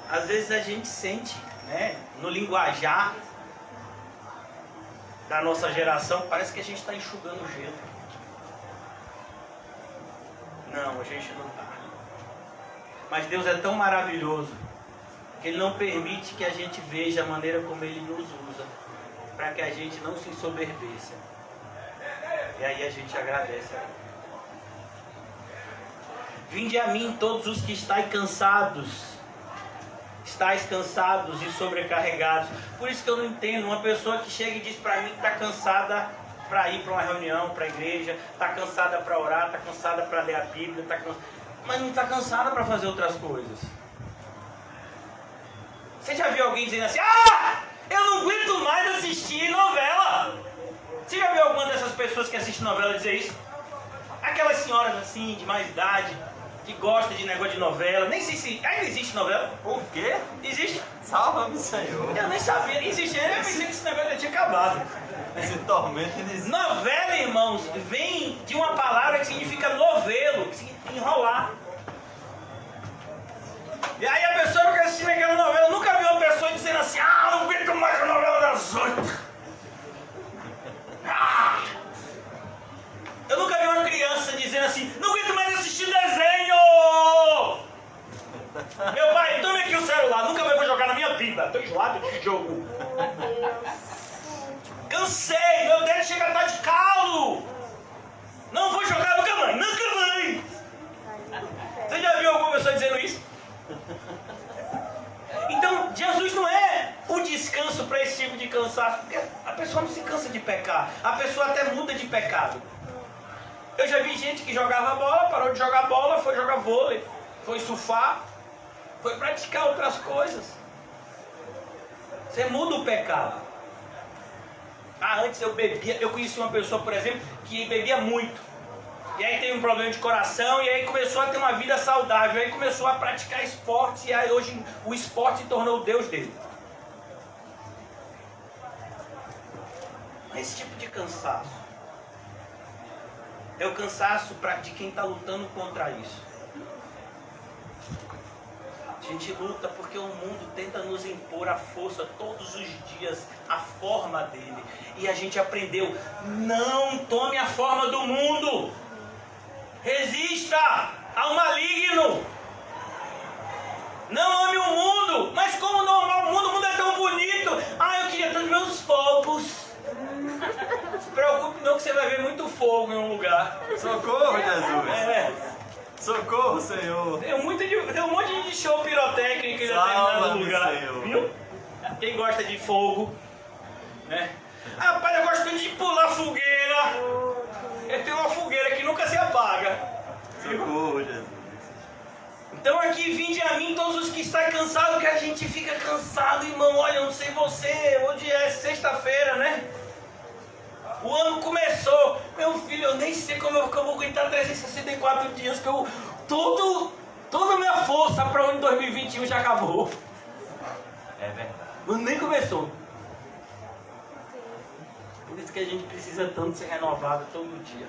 Às vezes a gente sente, né, no linguajar da nossa geração, parece que a gente está enxugando gelo. Não, a gente não está. Mas Deus é tão maravilhoso que Ele não permite que a gente veja a maneira como Ele nos usa, para que a gente não se ensoberbeça. E aí a gente agradece a Ele. Vinde a mim todos os que estáis cansados e sobrecarregados. Por isso que eu não entendo uma pessoa que chega e diz para mim que está cansada para ir para uma reunião, para a igreja, está cansada para orar, está cansada para ler a Bíblia, mas não está cansada para fazer outras coisas. Você já viu alguém dizendo assim, eu não aguento mais assistir novela? Você já viu alguma dessas pessoas que assistem novela dizer isso? Aquelas senhoras assim, de mais idade, que gostam de negócio de novela. Nem sei se ainda existe novela. Por quê? Existe? Salva-me, Senhor. Eu nem sabia. Existe. Eu pensei que esse negócio já tinha acabado. Esse tormento existe. Novela, irmãos, vem de uma palavra que significa novelo, que significa enrolar. E aí a pessoa fica assistindo aquela novela. Eu nunca vi uma pessoa dizendo assim, não aguento mais a novela das 8. Eu nunca vi uma criança dizendo assim, não aguento mais assistir desenho! Meu pai, tome aqui o celular, nunca mais vou jogar na minha vida. Tô enjoado de jogo. Cansei, meu dedo chega a estar de calo. Não vou jogar nunca mais, nunca mais. Você já viu alguma pessoa dizendo isso? Então, Jesus não é o descanso para esse tipo de cansaço, porque a pessoa não se cansa de pecar, a pessoa até muda de pecado. Eu já vi gente que jogava bola, parou de jogar bola, foi jogar vôlei, foi surfar, foi praticar outras coisas. Você muda o pecado. Antes eu bebia, eu conheci uma pessoa, por exemplo, que bebia muito. E aí teve um problema de coração, e aí começou a ter uma vida saudável, aí começou a praticar esporte, e aí hoje o esporte se tornou o Deus dele. Esse tipo de cansaço é o cansaço de quem está lutando contra isso. A gente luta porque o mundo tenta nos impor a força todos os dias, a forma dele. E a gente aprendeu, não tome a forma do mundo. Resista ao maligno. Não ame o mundo. Mas como não amar o mundo? O mundo é tão bonito. Eu queria tanto meus fogos. Não se preocupe não que você vai ver muito fogo em um lugar. Socorro, Jesus. Socorro, Senhor. Tem um monte de show pirotécnico em determinado lugar. Senhor. Viu? Quem gosta de fogo, né? Rapaz, eu gosto de pular fogueira. Eu tenho uma fogueira que nunca se apaga. Socorro, Jesus. Então aqui, vinde a mim todos os que estão cansados, que a gente fica cansado, irmão. Olha, eu não sei você, hoje é sexta-feira, né? O ano começou. Meu filho, eu nem sei como eu vou aguentar 364 dias, que toda a minha força para o ano 2021 já acabou. É verdade. O ano nem começou. Por isso que a gente precisa tanto ser renovado todo dia.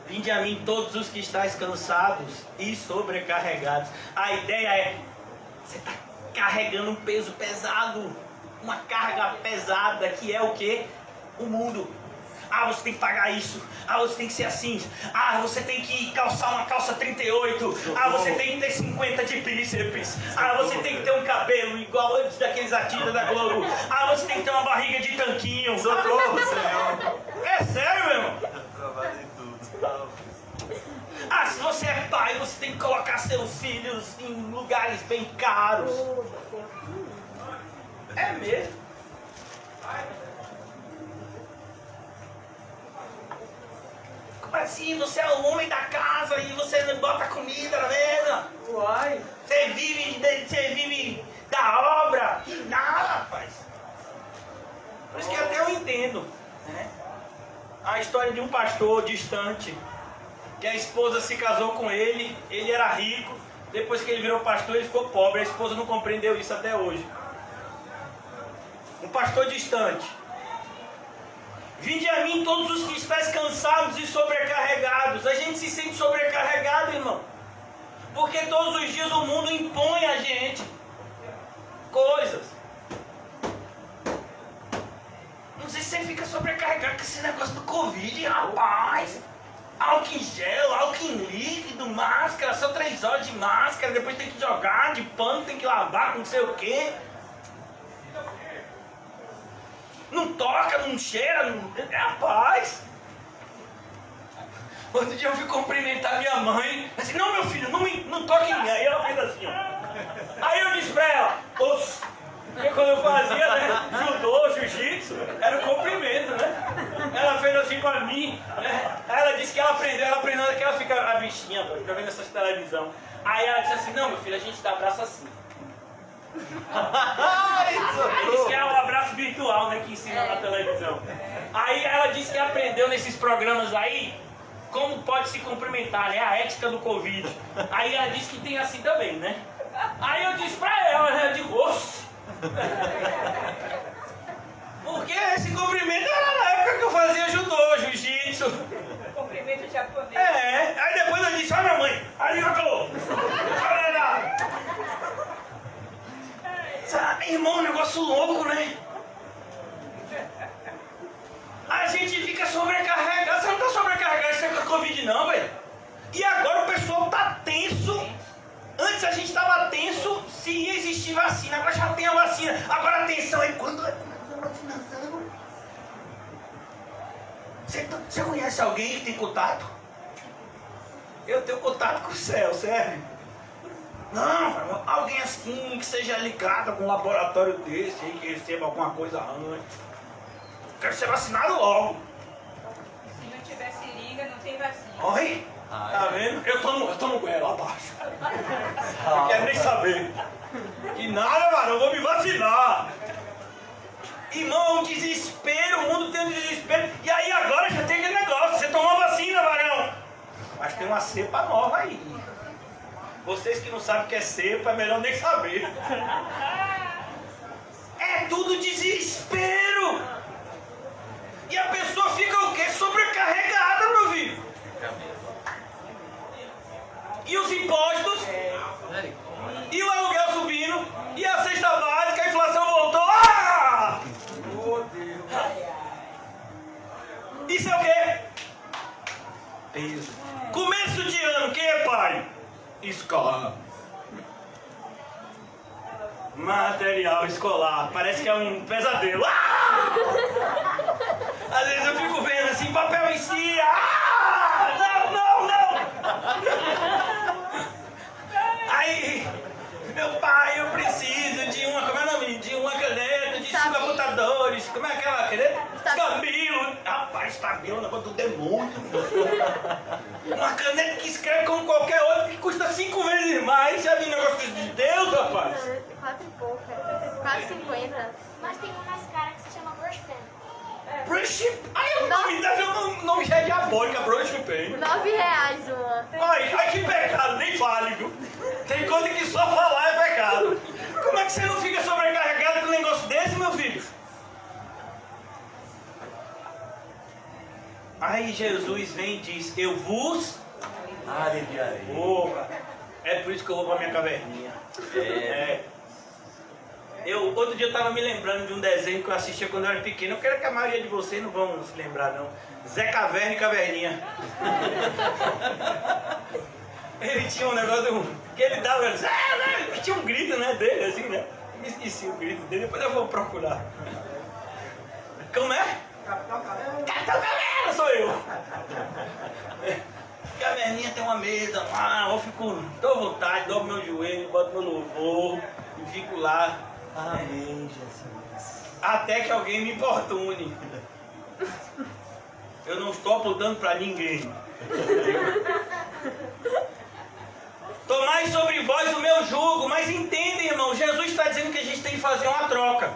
Vinde a mim todos os que estáis cansados e sobrecarregados. A ideia é, você está carregando um peso pesado, uma carga pesada, que é o quê? O mundo. Ah, você tem que pagar isso. Ah, você tem que ser assim. Ah, você tem que calçar uma calça 38. Ah, você tem que ter 50 de bíceps. Ah, você tem que ter um cabelo igual antes daqueles artistas da Globo. Ah, você tem que ter uma barriga de tanquinho. Socorro, Senhor. É sério, meu irmão? Aprovado em tudo. Ah, se você é pai, você tem que colocar seus filhos em lugares bem caros. É mesmo? Como assim? Você é o homem da casa e você não bota comida na mesa? Uai. Você vive da obra? Que nada, rapaz. Por isso que até eu entendo, né? A história de um pastor distante, que a esposa se casou com ele, ele era rico, depois que ele virou pastor ele ficou pobre, a esposa não compreendeu isso até hoje. Um pastor distante. Vinde a mim todos os que estáis cansados e sobrecarregados. A gente se sente sobrecarregado, irmão, porque todos os dias o mundo impõe a gente coisas. Não sei se você fica sobrecarregado com esse negócio do Covid, rapaz. Álcool em gel, álcool em líquido, máscara, só 3 horas de máscara, depois tem que jogar de pano, tem que lavar com não sei o quê. Não toca, não cheira, não... Rapaz! Outro dia eu fui cumprimentar minha mãe, assim, não meu filho, não toque em mim. Aí ela fez assim, ó. Aí eu disse pra ela, oxe, porque quando eu fazia, né, judô, jiu-jitsu, era um cumprimento, né? Ela fez assim pra mim, né? Ela disse que ela aprendeu que ela fica, a bichinha, fica vendo essas televisão. Aí ela disse assim, não meu filho, a gente dá abraço assim. Diz que é o abraço virtual, né, que ensina na televisão. Aí ela disse que aprendeu nesses programas aí como pode se cumprimentar, né, a ética do Covid. Aí ela disse que tem assim também, né? Aí eu disse pra ela, né, eu digo, oxe. Porque esse cumprimento era na época que eu fazia judô, jiu-jitsu. Cumprimento japonês. É, aí depois eu disse, olha mãe, arigatou. Sabe, irmão, um negócio louco, né? A gente fica sobrecarregado. Você não tá sobrecarregado, isso é com a Covid não, velho. E agora o pessoal tá tenso. Antes a gente tava tenso se ia existir vacina. Agora já tem a vacina. Agora a tensão é quando vai começar a vacinação. Você conhece alguém que tem contato? Eu tenho contato com o céu, sério. Não, alguém assim que seja ligado a algum laboratório desse aí, que receba alguma coisa antes. Quero ser vacinado logo. Se não tiver seringa, não tem vacina. Oi? Tá vendo? Eu tô no goela abaixo. Não quero nem saber. Que nada, mano, eu vou me vacinar. Irmão, desespero, o mundo tem um desespero. E aí agora já tem aquele negócio, você tomou vacina, varão. Mas tem uma cepa nova aí. Vocês que não sabem o que é cepa, é melhor nem saber. É tudo desespero. E a pessoa fica o quê? Sobrecarregada, meu filho. E os impostos, e o aluguel subindo, e a cesta básica, a inflação voltou. Ah! Isso é o quê? Peso. Começo de ano, o que, pai? Escola. Material escolar. Parece que é um pesadelo. Ah! Às vezes eu fico vendo assim, papel em si. Ah! Não! Aí, meu pai, eu preciso de uma, como é o nome? De uma caneta, de 5 computadores. Como é aquela caneta? Estabilo. Rapaz, estabilo é um negócio do demônio. Uma caneta que escreve como qualquer outra, que custa 5 vezes mais. Já viu um negócio de Deus, rapaz? 4 e pouco, quase 50. Mas tem uma mais cara que se chama Brush Pen. Brush. Aí o nome deve ser um nome já diabólico, Brush Pen. R$9 uma. Ai, que pecado, nem fale, viu? Tem coisa que só falar é pecado. Como é que você não fica sobrecarregado com um negócio desse, meu filho? Aí Jesus vem e diz, eu vos Aliviarei. Opa, é por isso que eu vou pra minha caverninha. É. Outro dia eu estava me lembrando de um desenho que eu assistia quando eu era pequeno. Eu quero que a maioria de vocês não vão se lembrar, não. Zé Caverna e Caverninha. Ele tinha um negócio que ele dava, Zé, tinha um grito, né, dele, assim, né? Me esqueci o grito dele, depois eu vou procurar. Como é? Capitão Caverna, sou eu. Caverninha tem uma mesa lá, eu fico, tô à vontade, dobro meu joelho, boto meu louvor e fico lá. Amém, Jesus. Até que alguém me importune. Eu não estou apontando para ninguém. Tomai sobre vós o meu jugo. Mas entendem, irmão, Jesus está dizendo que a gente tem que fazer uma troca.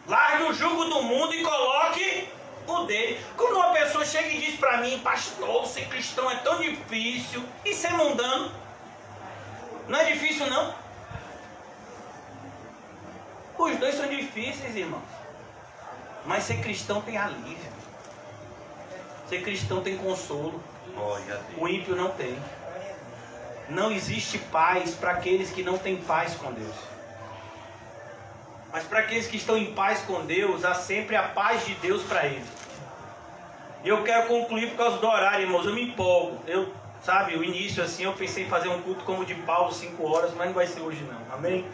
Largue o jugo do mundo e coloque o dele. Quando uma pessoa chega e diz para mim, pastor, ser cristão é tão difícil, e ser mundano? Não é difícil, não? Os dois são difíceis, irmãos. Mas ser cristão tem alívio. Ser cristão tem consolo. Glória a Deus. O ímpio não tem. Não existe paz para aqueles que não têm paz com Deus. Mas para aqueles que estão em paz com Deus, há sempre a paz de Deus para eles. E eu quero concluir por causa do horário, irmãos. Eu me empolgo. Sabe, o início assim, eu pensei em fazer um culto como o de Paulo, 5 horas, mas não vai ser hoje não. Amém?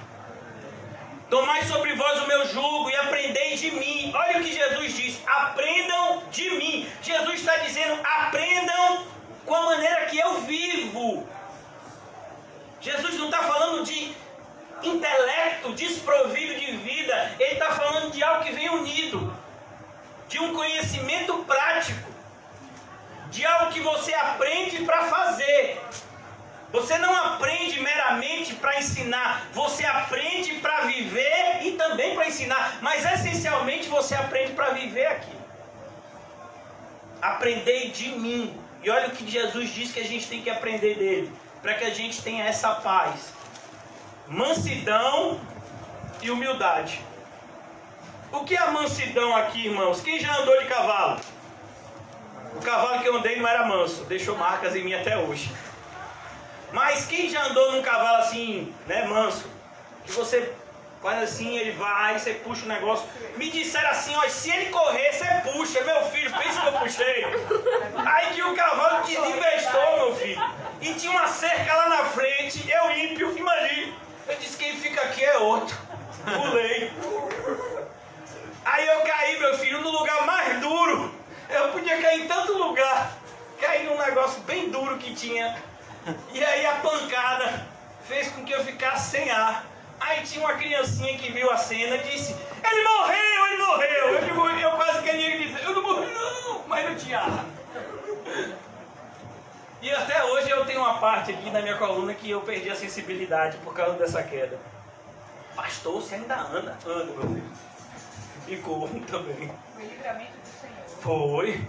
Tomai sobre vós o meu jugo e aprendei de mim. Olha o que Jesus diz. Aprendam de mim. Jesus está dizendo, aprendam com a maneira que eu vivo. Jesus não está falando de intelecto desprovido de vida. Ele está falando de algo que vem unido. De um conhecimento prático. De algo que você aprende para fazer. Você não aprende meramente para ensinar. Você aprende para viver e também para ensinar. Mas essencialmente você aprende para viver aqui. Aprendei de mim. E olha o que Jesus diz que a gente tem que aprender dele. Para que a gente tenha essa paz. Mansidão e humildade. O que é a mansidão aqui, irmãos? Quem já andou de cavalo? O cavalo que eu andei não era manso. Deixou marcas em mim até hoje. Mas quem já andou num cavalo assim, né, manso? Que você faz assim, ele vai, você puxa o negócio. Me disseram assim, ó, se ele correr, você puxa. Meu filho, pensa que eu puxei. Aí que o cavalo desinvestou, meu filho. E tinha uma cerca lá na frente, eu ímpio, imagine. Eu disse, quem fica aqui é outro. Pulei. Aí eu caí, meu filho, no lugar mais duro. Eu podia cair em tanto lugar. Caí num negócio bem duro que tinha. E aí a pancada fez com que eu ficasse sem ar. Aí tinha uma criancinha que viu a cena e disse, ele morreu, ele morreu. Eu quase queria dizer, eu não morri não, mas não tinha ar. E até hoje eu tenho uma parte aqui na minha coluna que eu perdi a sensibilidade por causa dessa queda. Pastor, você ainda anda? Ando, meu filho. E corro também. Foi livramento do Senhor. Foi.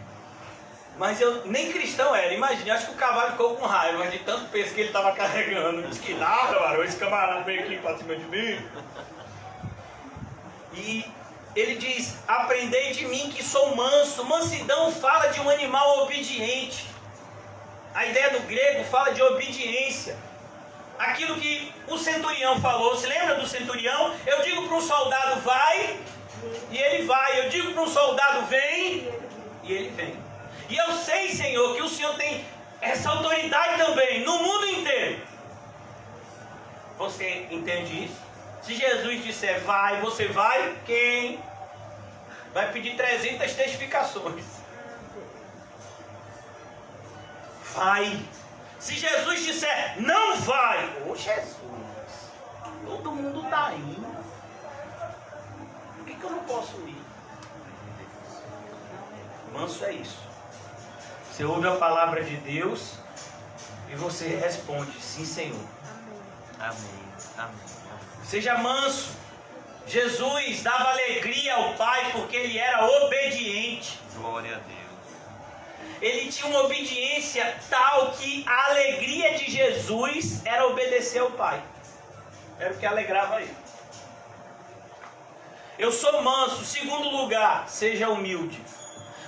Mas eu nem cristão era, imagina, acho que o cavalo ficou com raiva de tanto peso que ele estava carregando. Disse que nada, mano, esse camarada veio aqui para cima de mim. E ele diz, aprendei de mim que sou manso. Mansidão fala de um animal obediente. A ideia do grego fala de obediência. Aquilo que o centurião falou, se lembra do centurião? Eu digo para um soldado vai, e ele vai. Eu digo para um soldado vem, e ele vem. E eu sei, Senhor, que o Senhor tem essa autoridade também, no mundo inteiro. Você entende isso? Se Jesus disser vai, você vai, quem? Vai pedir 300 testificações. Vai. Se Jesus disser não vai, ô Jesus, todo mundo está indo. Por que eu não posso ir? Manso é isso. Você ouve a palavra de Deus e você responde, sim, Senhor. Amém. Amém. Seja manso. Jesus dava alegria ao Pai porque ele era obediente. Glória a Deus. Ele tinha uma obediência tal que a alegria de Jesus era obedecer ao Pai. Era o que alegrava ele. Eu sou manso. Segundo lugar, seja humilde.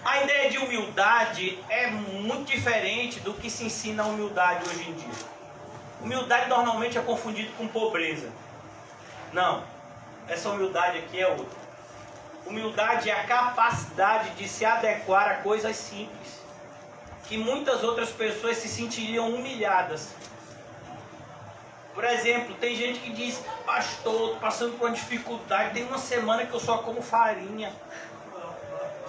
A ideia de humildade é muito diferente do que se ensina a humildade hoje em dia. Humildade normalmente é confundido com pobreza. Não. essa humildade aqui é outra. Humildade é a capacidade de se adequar a coisas simples, que muitas outras pessoas se sentiriam humilhadas. Por exemplo, tem gente que diz: pastor, tô passando por uma dificuldade, tem uma semana que eu só como farinha,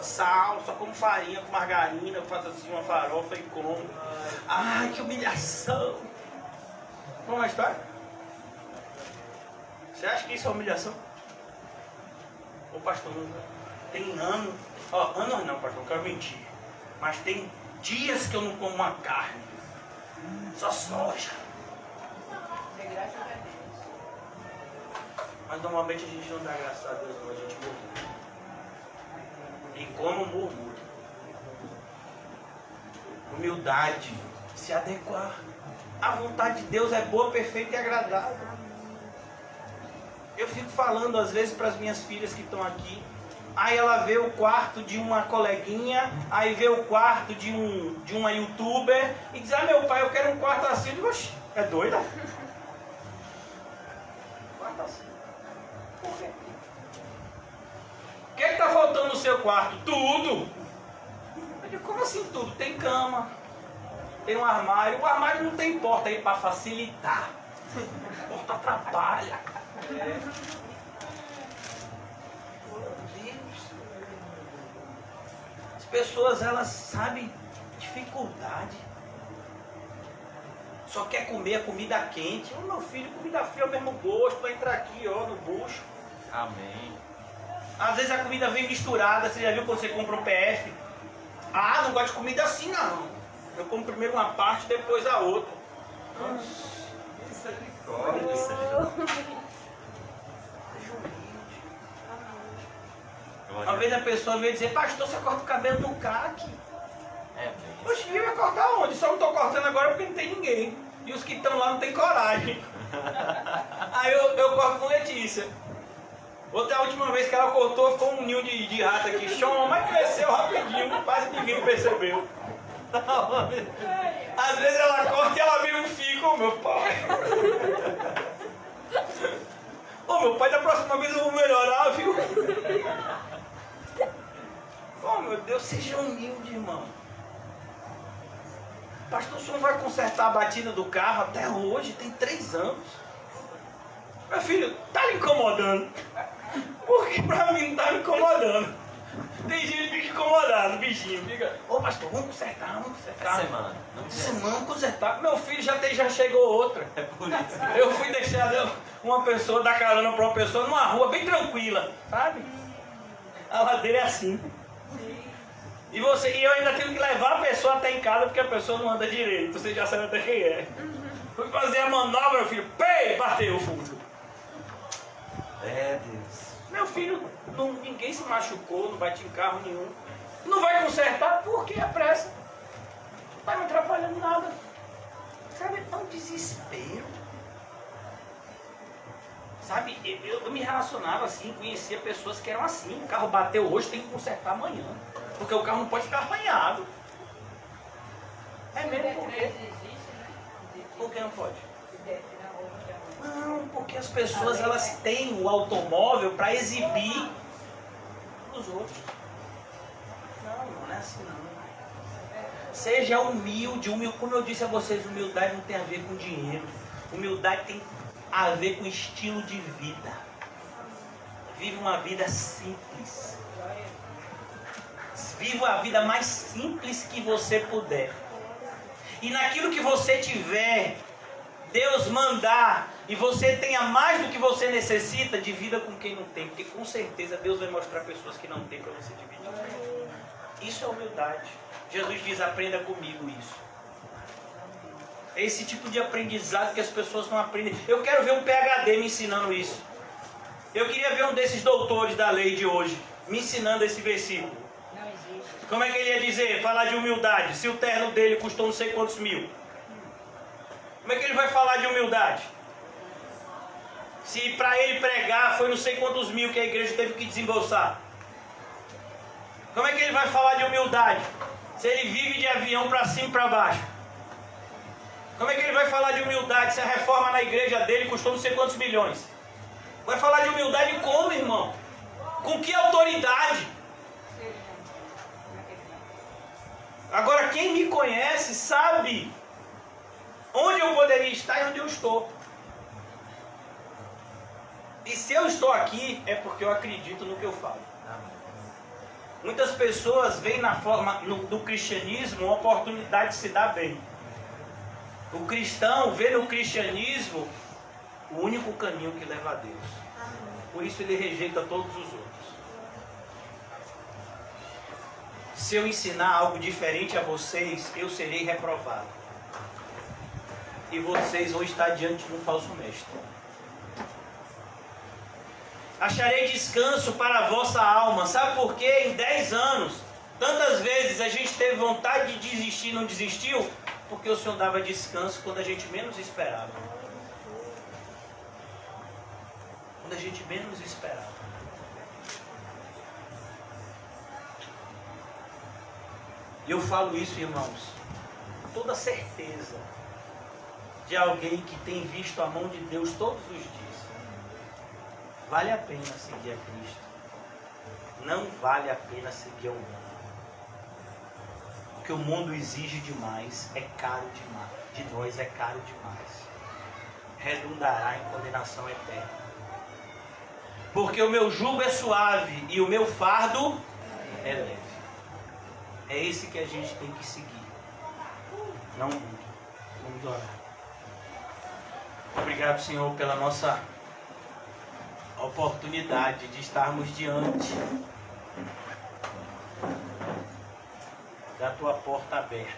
sal, só como farinha com margarina, eu faço assim uma farofa e como. Ai, que humilhação! Vamos uma história? Você acha que isso é humilhação? Ô pastor, tem anos, anos não, pastor, não quero mentir, mas tem dias que eu não como uma carne, só soja. Graças a Deus. Mas normalmente a gente não dá graças a Deus, não, a gente murmura. E como murmura? Humildade, se adequar. A vontade de Deus é boa, perfeita e agradável. Eu fico falando às vezes para as minhas filhas que estão aqui. Aí ela vê o quarto de uma coleguinha, aí vê o quarto de uma youtuber e diz: ah, meu pai, eu quero um quarto assim. Eu digo: oxe, é doida? Quarto assim? Por quê? O que está faltando no seu quarto? Tudo! Eu digo: como assim tudo? Tem cama, tem um armário. O armário não tem porta aí para facilitar. A porta atrapalha. As pessoas, elas sabem dificuldade. Só quer comer a comida quente. Ô, meu filho, comida fria é o mesmo gosto. Vai entrar aqui, ó, no bucho. Amém. Às vezes a comida vem misturada. Você já viu quando você compra um PF? Ah, não gosto de comida assim, não. Eu como primeiro uma parte, depois a outra. Uma vez a pessoa veio dizer: pastor, você corta o cabelo no CAC? É bem. Oxe, eu ia cortar onde? Só não estou cortando agora porque não tem ninguém. E os que estão lá não tem coragem. Aí eu corto com Letícia. A última vez que ela cortou, ficou um ninho de rato aqui. Chama, mas cresceu rapidinho, quase ninguém percebeu. Às vezes ela corta e ela vira um fico, meu pai. Ô, meu pai, da próxima vez eu vou melhorar, viu? Oh, meu Deus, seja humilde, irmão. Pastor, o senhor vai consertar a batida do carro até hoje? Tem 3 anos. Meu filho, tá lhe incomodando? Porque pra mim não tá me incomodando. Tem gente que fica incomodado, bichinho. Fica: ô pastor, vamos consertar. Essa semana. Não Essa semana vamos consertar. Meu filho já chegou outra. é por isso. Eu fui deixar uma pessoa dar carona pra uma pessoa numa rua bem tranquila, sabe? A ladeira é assim. E eu ainda tenho que levar a pessoa até em casa porque a pessoa não anda direito. Você já sabe até quem é. Fui fazer a manobra, meu filho, pei, bateu o fundo. É, Deus. Meu filho, ninguém se machucou, não bate em carro nenhum. Não vai consertar porque é pressa. Não tá me atrapalhando nada. Sabe, é um desespero. Sabe, eu me relacionava assim, conhecia pessoas que eram assim. O carro bateu hoje, tem que consertar amanhã. Porque o carro não pode ficar arranhado. É mesmo por quê? Por que não pode? Não, porque as pessoas, elas têm o automóvel para exibir os outros. Não é assim não. Seja humilde, como eu disse a vocês, humildade não tem a ver com dinheiro. Humildade tem a ver com estilo de vida. Vive uma vida simples. Viva a vida mais simples que você puder. E naquilo que você tiver, Deus mandar, e você tenha mais do que você necessita, divida com quem não tem. Porque com certeza Deus vai mostrar pessoas que não têm para você dividir. Isso é humildade. Jesus diz: aprenda comigo isso. É esse tipo de aprendizado que as pessoas não aprendem. Eu quero ver um PhD me ensinando isso. Eu queria ver um desses doutores da lei de hoje me ensinando esse versículo. Não existe. Como é que ele ia dizer, falar de humildade, se o terno dele custou não sei quantos mil? Como é que ele vai falar de humildade? Se para ele pregar foi não sei quantos mil que a igreja teve que desembolsar? Como é que ele vai falar de humildade, se ele vive de avião para cima e para baixo? Como é que ele vai falar de humildade, se a reforma na igreja dele custou não sei quantos milhões? Vai falar de humildade como, irmão? Com que autoridade? Agora, quem me conhece sabe onde eu poderia estar e onde eu estou. E se eu estou aqui, é porque eu acredito no que eu falo. Muitas pessoas veem na forma do cristianismo uma oportunidade de se dar bem. O cristão vê no cristianismo o único caminho que leva a Deus. Por isso ele rejeita todos os outros. Se eu ensinar algo diferente a vocês, eu serei reprovado. E vocês vão estar diante de um falso mestre. Acharei descanso para a vossa alma. Sabe por quê? Em 10 anos, tantas vezes a gente teve vontade de desistir e não desistiu, porque o Senhor dava descanso quando a gente menos esperava. Quando a gente menos esperava. E eu falo isso, irmãos, com toda certeza de alguém que tem visto a mão de Deus todos os dias. Vale a pena seguir a Cristo. Não vale a pena seguir ao mundo. O que o mundo exige demais é caro demais. De nós é caro demais. Redundará em condenação eterna. Porque o meu jugo é suave e o meu fardo é leve. É esse que a gente tem que seguir. Não o mundo. Vamos orar. Obrigado, Senhor, pela nossa oportunidade de estarmos diante da tua porta aberta,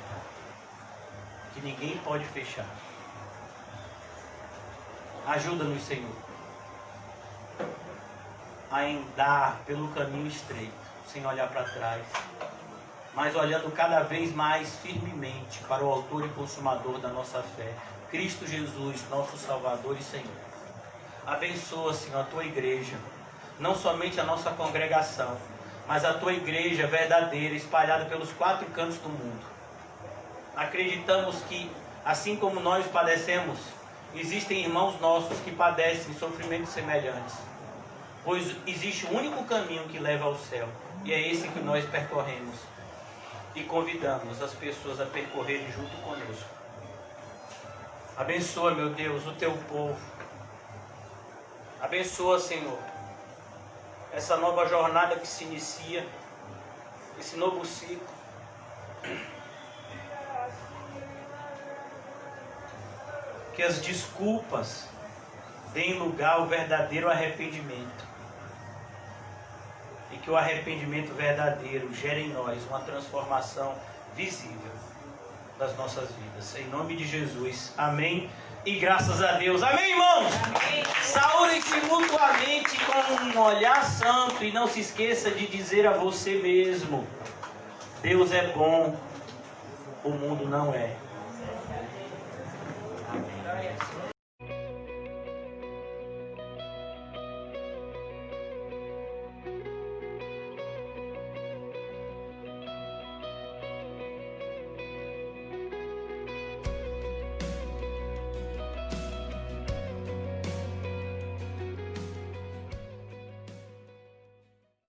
que ninguém pode fechar. Ajuda-nos, Senhor, a andar pelo caminho estreito, sem olhar para trás, mas olhando cada vez mais firmemente para o autor e consumador da nossa fé, Cristo Jesus, nosso Salvador e Senhor. Abençoa, Senhor, a tua igreja, não somente a nossa congregação, mas a tua igreja verdadeira, espalhada pelos 4 cantos do mundo. Acreditamos que, assim como nós padecemos, existem irmãos nossos que padecem sofrimentos semelhantes, pois existe um único caminho que leva ao céu, e é esse que nós percorremos, e convidamos as pessoas a percorrerem junto conosco. Abençoa, meu Deus, o teu povo. Abençoa, Senhor, essa nova jornada que se inicia, esse novo ciclo. Que as desculpas deem lugar ao verdadeiro arrependimento. E que o arrependimento verdadeiro gere em nós uma transformação visível das nossas vidas. Em nome de Jesus. Amém. E graças a Deus. Amém, irmãos? Saúde-se mutuamente com um olhar santo. E não se esqueça de dizer a você mesmo: Deus é bom, o mundo não é. Amém.